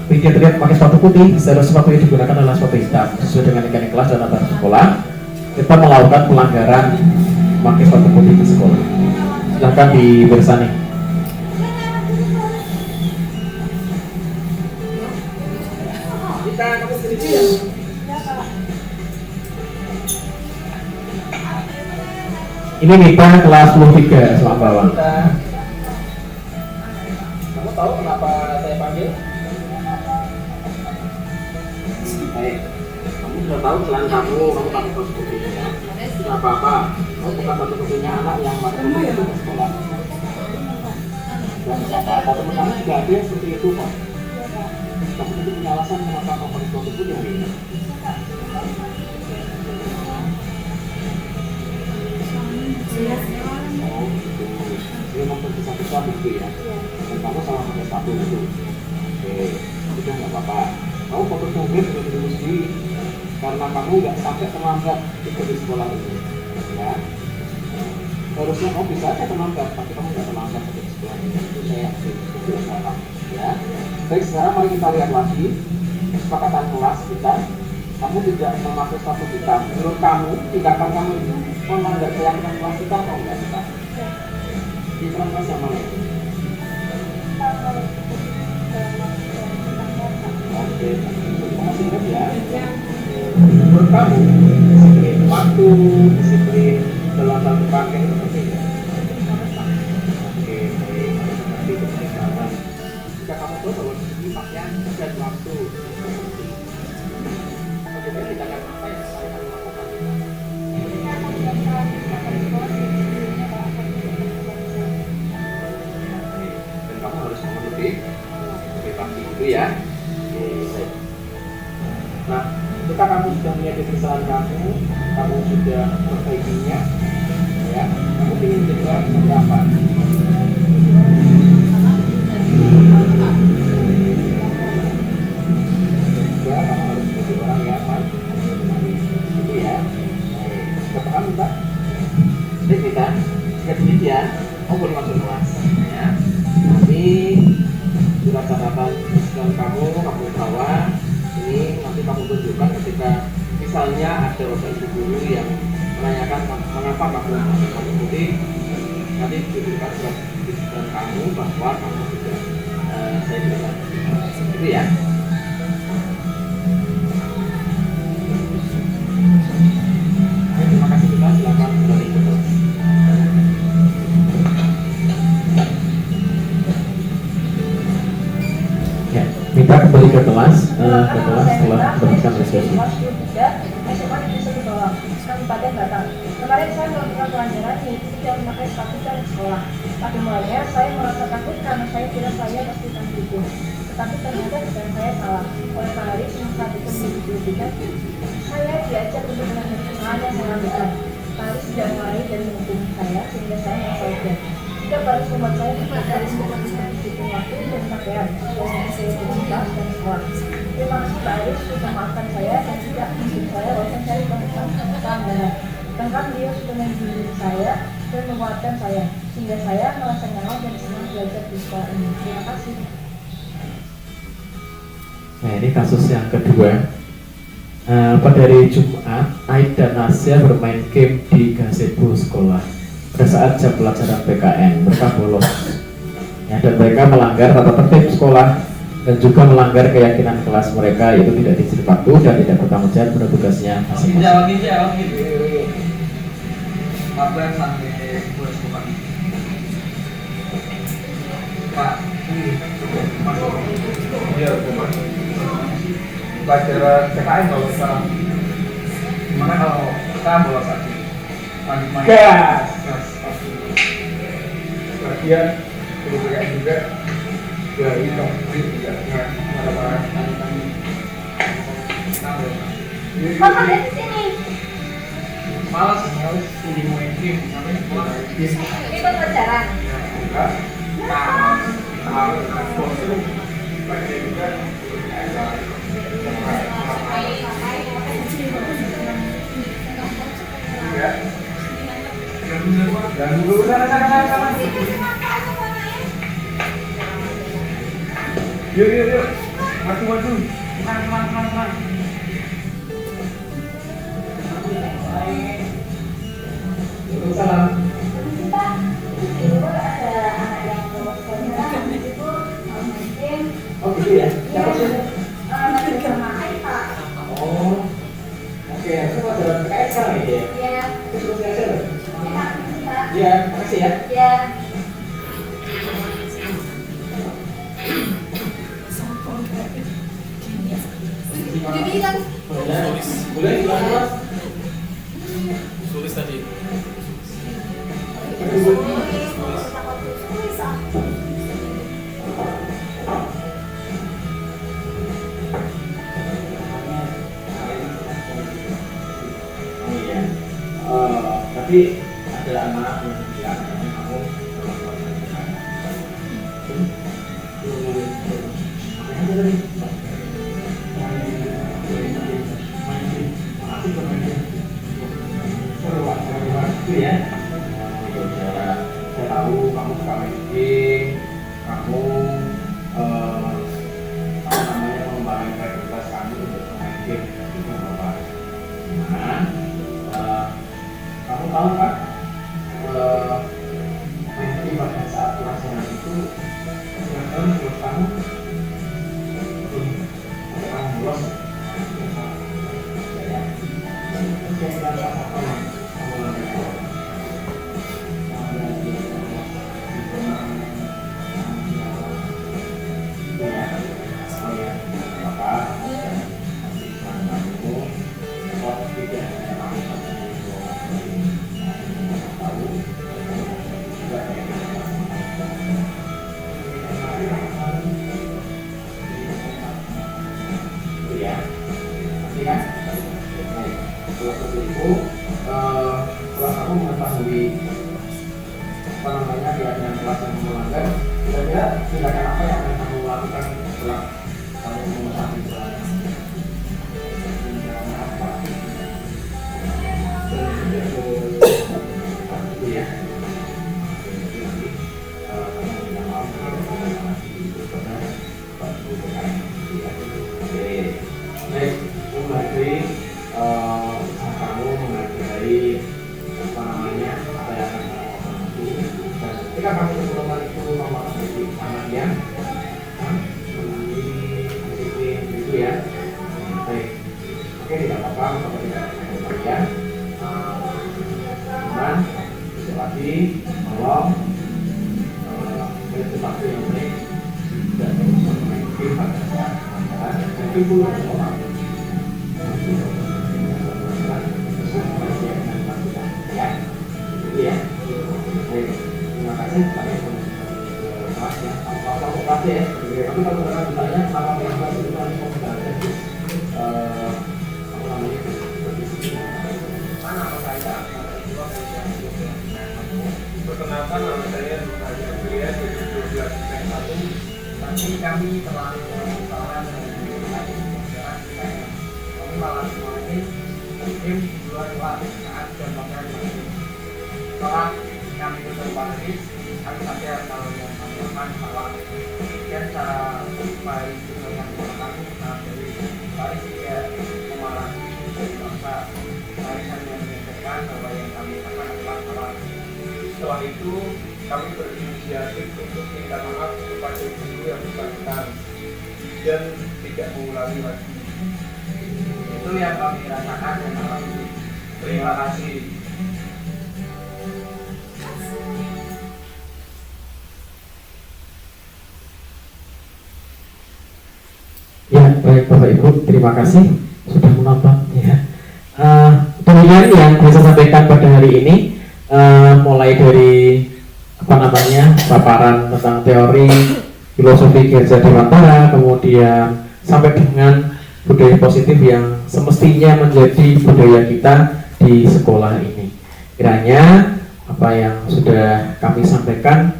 Tapi dia terlihat pakai sepatu putih, setelah sepatu yang digunakan adalah sepatu hitam. Sesuai dengan tingkat kelas dan antar sekolah, kita melakukan pelanggaran memakai sepatu putih di sekolah. Silahkan dibersani. Ini Mita kelas 23 sama bawah. Kamu tahu kenapa saya panggil? Baik. Kamu sudah tahu selain kamu pakai sepatu putih ya? Tidak apa-apa. Kamu bukan satu-satunya anak yang pakai sepatu putih di sekolah. Dan tidak apa-apa, teman-teman juga ada yang seperti itu kok. Kamu itu punya alasan kenapa kamu pakai sepatu putih hari ini. Oh, gitu. Dia memang terpisah-pisah begitu ya? Dan kamu sama pakai sepatu itu. Oke, udah nggak apa-apa. Kamu foto sendiri dengan dirimu sendiri karena kamu nggak sampai terlambat ikut di sekolah ini, ya. Harusnya kamu bisa aja terlambat, tapi kamu nggak terlambat. Tuhan itu saya setuju sama kamu ya. Baik, sekarang mari kita lihat lagi kesepakatan kelas kita. Kamu tidak memakai sepatu hitam. Menurut kamu, tindakan kamu itu melanggar keyakinan kelas kita atau enggak kita? Diterangkan sama mana? Oke, masih ingat ya? Menurut kamu, disiplin waktu, disiplin dalam satu pakai itu penting ya? Oke, baik. Nanti penting banget. Jika kamu tahu bahwa disiplin pakaian dan waktu penting, bagaimana tindakan apa yang saya akan lakukan? Dan kamu harus memenuhi pagi itu ya. Nah, ketika kamu sudah melihat kesalahan kamu sudah perbaikinya, ya, kamu ingin jadi orang seperti apa? Juga kamu harus menjadi orang yang manis, itu ya. Sudah paham Mbak? Baik kita, jika demikian, kamu boleh masuk kelas, ya. Nanti surat catatan kamu bawa. Ini nanti kamu tunjukkan ketika misalnya ada bapak ibu guru yang menanyakan mengapa kamu mengikuti, nanti diberikan surat keterangan kamu bahwa kamu sudah saya tidak itu ya. Terima kasih, kita silakan kembali ke kelas. Minta kembali ke kelas setelah mendapatkan resesi. Kemarin saya melakukan pelajaran yaitu tidak memakai sepatu di sekolah. Pada mulanya saya merasa takut karena saya kira saya pasti akan dihukum. Tetapi ternyata bukan saya salah. Oleh Pak Haris yang saat itu menunjukkan saya diajak untuk melakukan kesalahan yang sangat besar. Pak Haris tidak marahi dan menghukum saya sehingga saya merasa lega. Jika Pak Haris membuat saya belajar untuk menghitung waktu dan pakaian yang saya tuntas dan sekolah. Terima kasih Pak Haris sudah memaafkan saya dan tidak menghukum saya walaupun saya melakukan kesalahan benar. Bahkan beliau sudah menghibur saya dan menguatkan saya sehingga saya merasa nyaman dan senang belajar di sekolah ini. Terima kasih. Nah, ini kasus yang kedua. Pada hari Jumat, Aid dan Nasya bermain game di gazebo sekolah. Pada saat jam pelajaran PKN, mereka bolos. Ya, dan mereka melanggar tata tertib sekolah dan juga melanggar keyakinan kelas mereka, yaitu tidak dicuri waktu dan tidak bertanggung jawab pada tugasnya masing-masing. Apa yang sampai buat sekolah? Pak, iya, pelajaran PKN kalau kita gimana kalau kita bolos lagi gas bagian perlu PKN juga ya itu juga nggak marah-marah Bapak ada di sini. malas pilih main game ngapain sekolah Ikut pelajaran. enggak bos itu bagian juga ya. Dan dulu sana. Yuk. Maju. Tenang. Salam. Pak, itu ada anak yang bawa pelajaran itu mungkin Oh gitu ya? Siapa sih? lagi sama Pak. Oh, oke. Itu pelajaran PKS sekarang ya? Ya, Terus belajar? enak Pak. Iya, makasih ya. Ya. Jadi kan Boleh, silakan. Tulis tadi. Iya. Tapi ada anak yang bilang kamu itu ya. Saya tahu kamu suka main game. ya. Pasti kan? Kalau seperti itu, setelah kamu mengetahui apa namanya keyakinan kelas yang melanggar, kira-kira tindakan apa yang akan kamu lakukan setelah kamu mengetahui menghargai kamu menghargai apa namanya apa yang akan kamu lakukan dan ketika kamu keseluruhan itu memahami amannya disiplin gitu ya. Baik, oke, tidak apa-apa kalau tidak kalian cuman besok lagi tolong sesuatu yang baik dan memperbaiki pada saat itu pun sekolah. Ya, iya. Baik, terima kasih. Apa kasih ya? Tapi kalau kita ditanya sama pengawas itu harus menggunakan apa namanya mana apa saya Perkenalkan, nama saya Nurhadi Andrea, jadi 12 tapi kami telah melakukan kami malah semuanya tim dua saat dan bahkan setelah kami berkompetisi kami sadar kalau yang kami lakukan salah dan cara baik yang kami dari baik tidak memarahi dari bangsa baik hanya menyatakan bahwa yang kami lakukan adalah salah. Setelah itu, kami berinisiatif untuk minta maaf kepada guru yang bersangkutan dan tidak mengulangi lagi. Itu yang kami rasakan dan alami. Terima kasih. Ya, baik Bapak Ibu, terima kasih sudah menonton ya. Demikian yang bisa saya sampaikan pada hari ini, mulai dari apa namanya paparan tentang teori filosofi Gerja Dewantara, kemudian sampai dengan budaya positif yang semestinya menjadi budaya kita di sekolah ini. Kiranya apa yang sudah kami sampaikan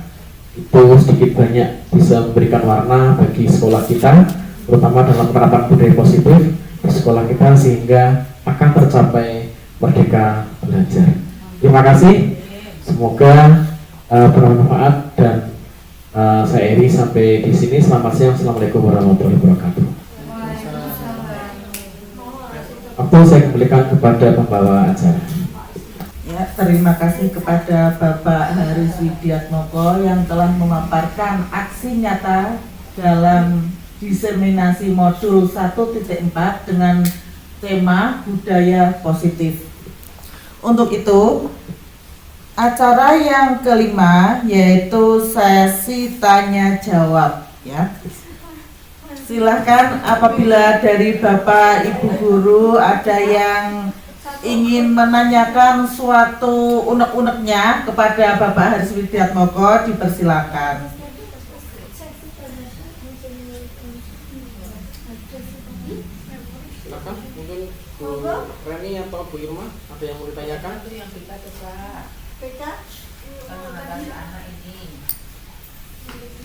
itu sedikit banyak bisa memberikan warna bagi sekolah kita, terutama dalam penerapan budaya positif di sekolah kita sehingga akan tercapai merdeka belajar. Terima kasih, semoga bermanfaat dan saya Eri sampai di sini. Selamat siang, assalamualaikum warahmatullahi wabarakatuh. Waktu saya kembalikan kepada pembawa acara. Ya, terima kasih kepada Bapak Haris Widiatmoko yang telah memaparkan aksi nyata dalam diseminasi modul 1.4 dengan tema budaya positif. Untuk itu, acara yang kelima yaitu sesi tanya jawab ya. Silahkan apabila dari Bapak Ibu Guru ada yang ingin menanyakan suatu unek-uneknya kepada Bapak Haris Widiatmoko, dipersilakan. Silakan, mungkin Bu Reni atau Bu Irma ada yang mau ditanyakan? Itu yang kita coba mengatasi anak ini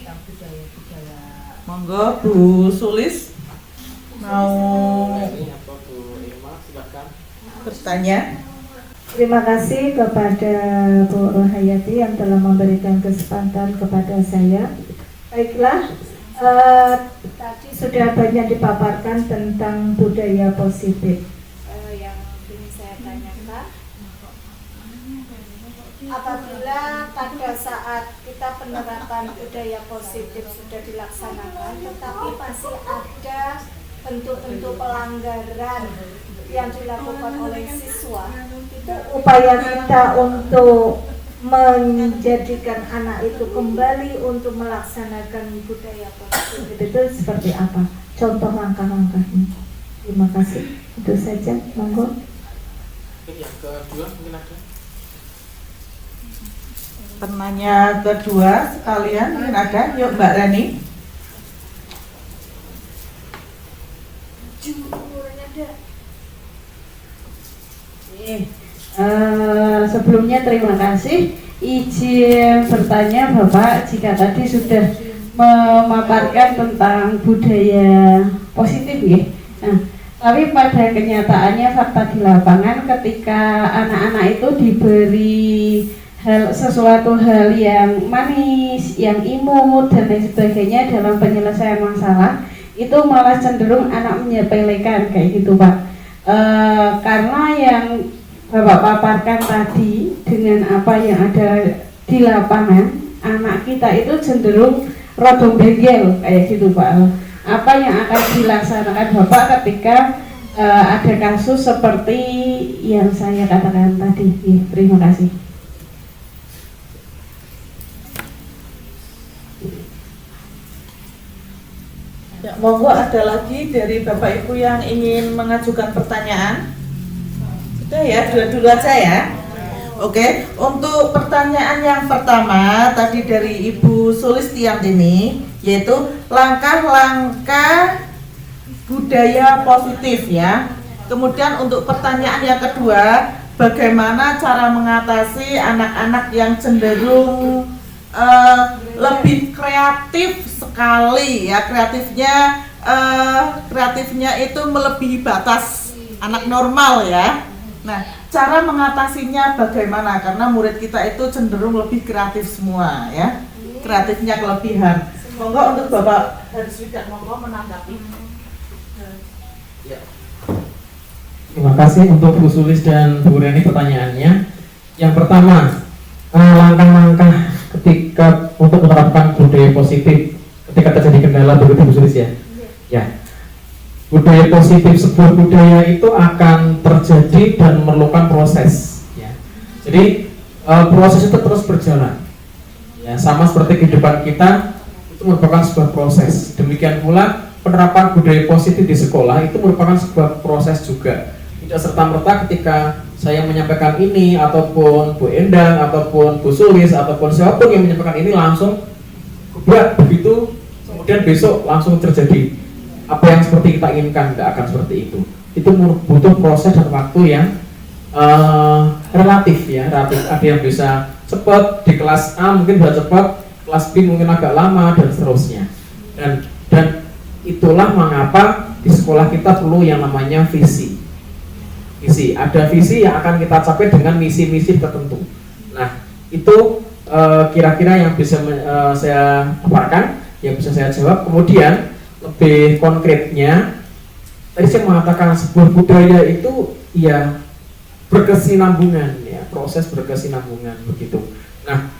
yang budaya-budaya. Monggo Bu Sulis mau Reni atau Bu Irma, silakan. bertanya. Terima kasih kepada Bu Rohayati yang telah memberikan kesempatan kepada saya. Baiklah, tadi sudah banyak dipaparkan tentang budaya positif. Yang ingin saya tanyakan, apabila pada saat kita penerapan budaya positif sudah dilaksanakan, tetapi masih ada bentuk-bentuk pelanggaran yang dilakukan oleh siswa, itu upaya kita untuk menjadikan anak itu kembali untuk melaksanakan budaya positif itu seperti apa? Contoh langkah-langkahnya. Terima kasih. Itu saja, monggo. Yang kedua mungkin ada. Penanya kedua sekalian mungkin ada. Yuk Mbak Reni. Sebelumnya terima kasih. Izin bertanya Bapak, jika tadi sudah memaparkan tentang budaya positif ya. Nah, tapi pada kenyataannya fakta di lapangan ketika anak-anak itu diberi sesuatu hal yang manis, yang imut dan lain sebagainya dalam penyelesaian masalah, itu malah cenderung anak menyepelekan kayak gitu Pak. Karena yang Bapak paparkan tadi dengan apa yang ada di lapangan, anak kita itu cenderung rodong bengkel kayak gitu Pak. Apa yang akan dilaksanakan Bapak ketika ada kasus seperti yang saya katakan tadi? Terima kasih. Ya, monggo ada lagi dari Bapak Ibu yang ingin mengajukan pertanyaan? Sudah ya, dulu aja ya. Oke, untuk pertanyaan yang pertama tadi dari Ibu Sulistiantini, yaitu langkah-langkah budaya positif ya. Kemudian untuk pertanyaan yang kedua, bagaimana cara mengatasi anak-anak yang cenderung lebih kreatif sekali ya, kreatifnya itu melebihi batas anak normal ya. Nah, cara mengatasinya bagaimana? Karena murid kita itu cenderung lebih kreatif semua ya, kreatifnya kelebihan. Monggo untuk Bapak Hariswidak, monggo menanggapi. Ya. Terima kasih untuk Bu Sulis dan Bu Reni pertanyaannya. Yang pertama, langkah-langkah ketika untuk menerapkan budaya positif ketika terjadi kendala, begitu Bu Sulis ya? Ya. Budaya positif, sebuah budaya itu akan terjadi dan memerlukan proses ya. Jadi proses itu terus berjalan ya, sama seperti kehidupan kita itu merupakan sebuah proses. Demikian pula penerapan budaya positif di sekolah itu merupakan sebuah proses juga. Tidak serta-merta ketika saya menyampaikan ini, ataupun Bu Endang, ataupun Bu Sulis, ataupun siapapun yang menyampaikan ini langsung gebrak begitu, kemudian besok langsung terjadi apa yang seperti kita inginkan. Tidak akan seperti itu. Itu butuh proses dan waktu yang relatif ya, relatif. Ada yang bisa cepat di kelas A, mungkin bisa cepat, kelas B mungkin agak lama dan seterusnya. Dan itulah mengapa di sekolah kita perlu yang namanya visi. Ada visi yang akan kita capai dengan misi-misi tertentu. Nah, itu kira-kira yang bisa saya paparkan, yang bisa saya jawab. Kemudian lebih konkretnya, tadi saya mengatakan sebuah budaya itu ya berkesinambungan ya, proses berkesinambungan begitu. Nah,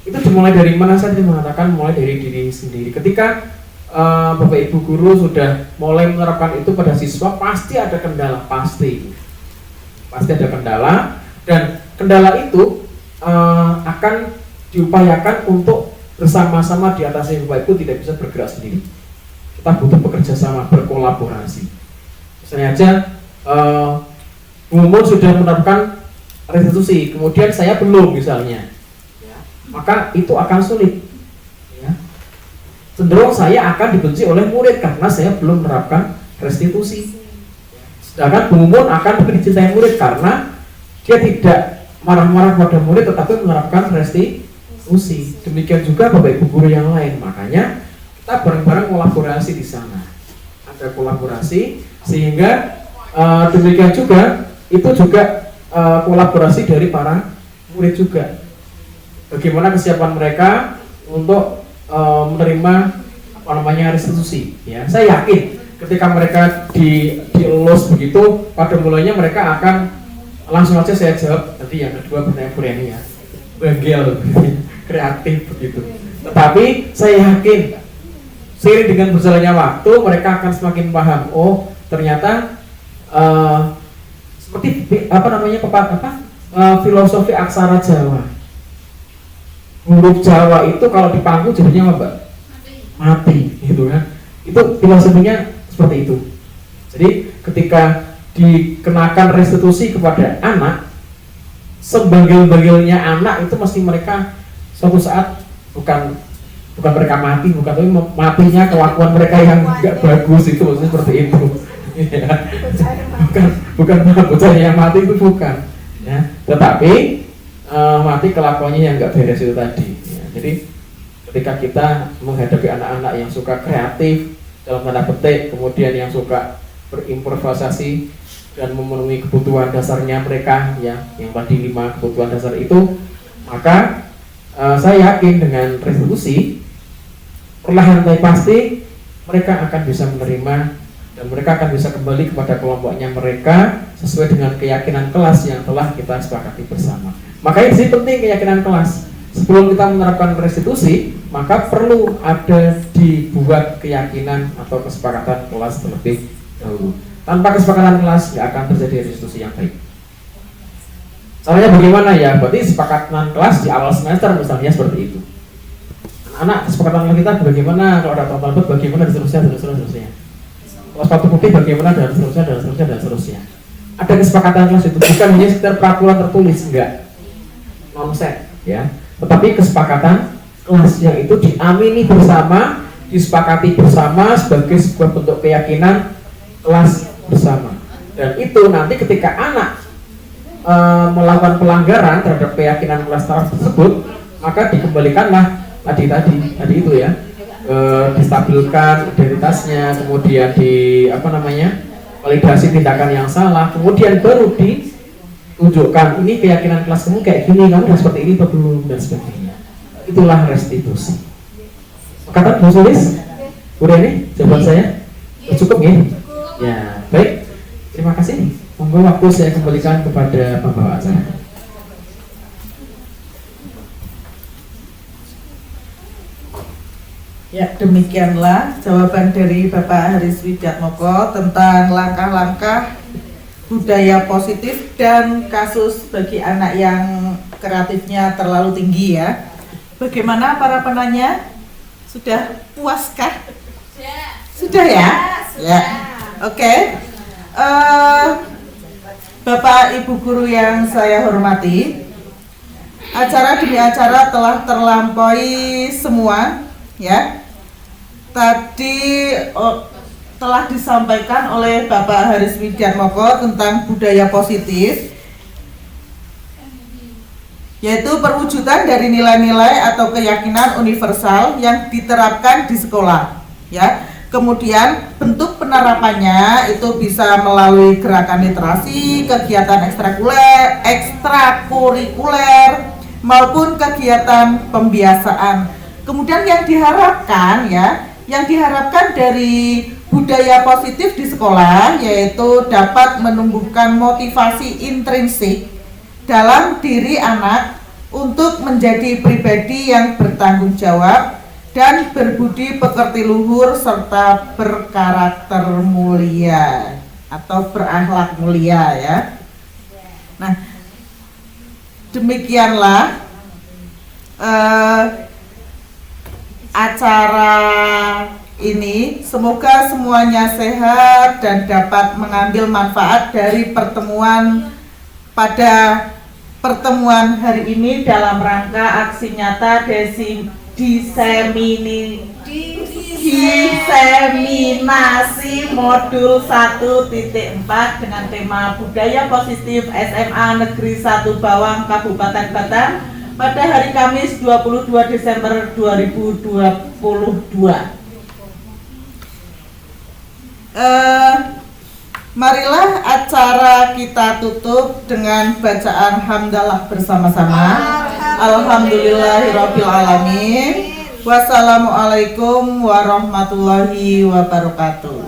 itu dimulai dari mana? Saya tadi mengatakan mulai dari diri sendiri. Ketika Bapak Ibu guru sudah mulai menerapkan itu pada siswa, pasti ada kendala, pasti ada kendala, dan kendala itu akan diupayakan untuk bersama-sama diatasi. Bapak Ibu tidak bisa bergerak sendiri. Kita butuh bekerja sama, berkolaborasi. Misalnya aja Umur sudah menerapkan restitusi, kemudian saya belum misalnya, maka itu akan sulit ya. Cenderung saya akan dibenci oleh murid karena saya belum menerapkan restitusi. Sedangkan Bu Mumun akan lebih dicintai murid karena dia tidak marah-marah pada murid tetapi menerapkan restitusi. Demikian juga Bapak Ibu guru yang lain. Makanya kita bareng-bareng kolaborasi di sana. Ada kolaborasi sehingga demikian juga itu juga kolaborasi dari para murid juga. Bagaimana kesiapan mereka untuk menerima restitusi ya. Saya yakin ketika mereka dielus begitu, pada mulanya mereka akan langsung aja saya jawab tadi yang kedua pertanyaan Bu Reni ya, bengkel kreatif begitu. Tetapi saya yakin seiring dengan berjalannya waktu mereka akan semakin paham, oh ternyata seperti filosofi aksara Jawa. Huruf Jawa itu kalau dipangku jadinya apa? Mati, gitu kan? Itu filosofinya seperti itu. Jadi ketika dikenakan restitusi kepada anak, sebagil-bagilnya anak itu mesti mereka suatu saat bukan mereka mati, tapi matinya kelakuan mereka yang tidak bagus, itu maksudnya seperti itu. Ya. bukan bocah yang mati itu bukan, ya. Tetapi mati kelakuannya yang nggak beres itu tadi. Ya. Jadi ketika kita menghadapi anak-anak yang suka kreatif dalam tanda petik, kemudian yang suka berimprovisasi dan memenuhi kebutuhan dasarnya mereka, ya, yang tadi 5 kebutuhan dasar itu, maka saya yakin dengan restitusi perlahan tapi pasti mereka akan bisa menerima dan mereka akan bisa kembali kepada kelompoknya mereka sesuai dengan keyakinan kelas yang telah kita sepakati bersama. Makanya sih penting keyakinan kelas. Sebelum kita menerapkan restitusi, maka perlu ada dibuat keyakinan atau kesepakatan kelas terlebih dahulu. Tanpa kesepakatan kelas nggak akan terjadi restitusi yang baik. Caranya bagaimana ya? Berarti kesepakatan kelas di awal semester misalnya seperti itu. Anak kesepakatan kita bagaimana, kalau ada total bagaimana, dan seterusnya. Kalau sepatu putih bagaimana, dan seterusnya. Ada kesepakatan kelas itu, bukan hanya sekedar peraturan tertulis, enggak. Nonsen, ya. Tetapi kesepakatan kelas yang itu diamini bersama, disepakati bersama sebagai sebuah bentuk keyakinan kelas bersama. Dan itu nanti ketika anak melakukan pelanggaran terhadap keyakinan kelas tersebut, maka dikembalikanlah tadi itu ya, distabilkan identitasnya, kemudian validasi tindakan yang salah, kemudian baru ditunjukkan ini keyakinan kelas kamu kayak gini, kamu udah seperti ini atau belum, dan sebagainya. Itulah restitusi. Kata Bu Sulis, udah ini jawaban saya cukup ya? Ya, baik. Terima kasih. Monggo waktu saya kembalikan kepada pembawa acara. Ya, demikianlah jawaban dari Bapak Haris Widiatmoko tentang langkah-langkah budaya positif dan kasus bagi anak yang kreatifnya terlalu tinggi ya. Bagaimana para penanya? Sudah puaskah? Sudah ya? Ya. Oke. Bapak Ibu guru yang saya hormati, acara demi acara telah terlampaui semua ya. Tadi telah disampaikan oleh Bapak Haris Widiatmoko tentang budaya positif, yaitu perwujudan dari nilai-nilai atau keyakinan universal yang diterapkan di sekolah ya. Kemudian bentuk penerapannya itu bisa melalui gerakan literasi, kegiatan ekstrakurikuler maupun kegiatan pembiasaan. Kemudian yang diharapkan dari budaya positif di sekolah yaitu dapat menumbuhkan motivasi intrinsik dalam diri anak untuk menjadi pribadi yang bertanggung jawab dan berbudi pekerti luhur serta berkarakter mulia atau berakhlak mulia ya. Nah, demikianlah acara ini. Semoga semuanya sehat dan dapat mengambil manfaat dari pertemuan hari ini dalam rangka aksi nyata diseminasi modul 1.4 dengan tema budaya positif SMA Negeri 1 Bawang Kabupaten Batang pada hari Kamis 22 Desember 2022. Marilah acara kita tutup dengan bacaan hamdalah bersama-sama. Alhamdulillahirabbil alamin. Wassalamualaikum warahmatullahi wabarakatuh.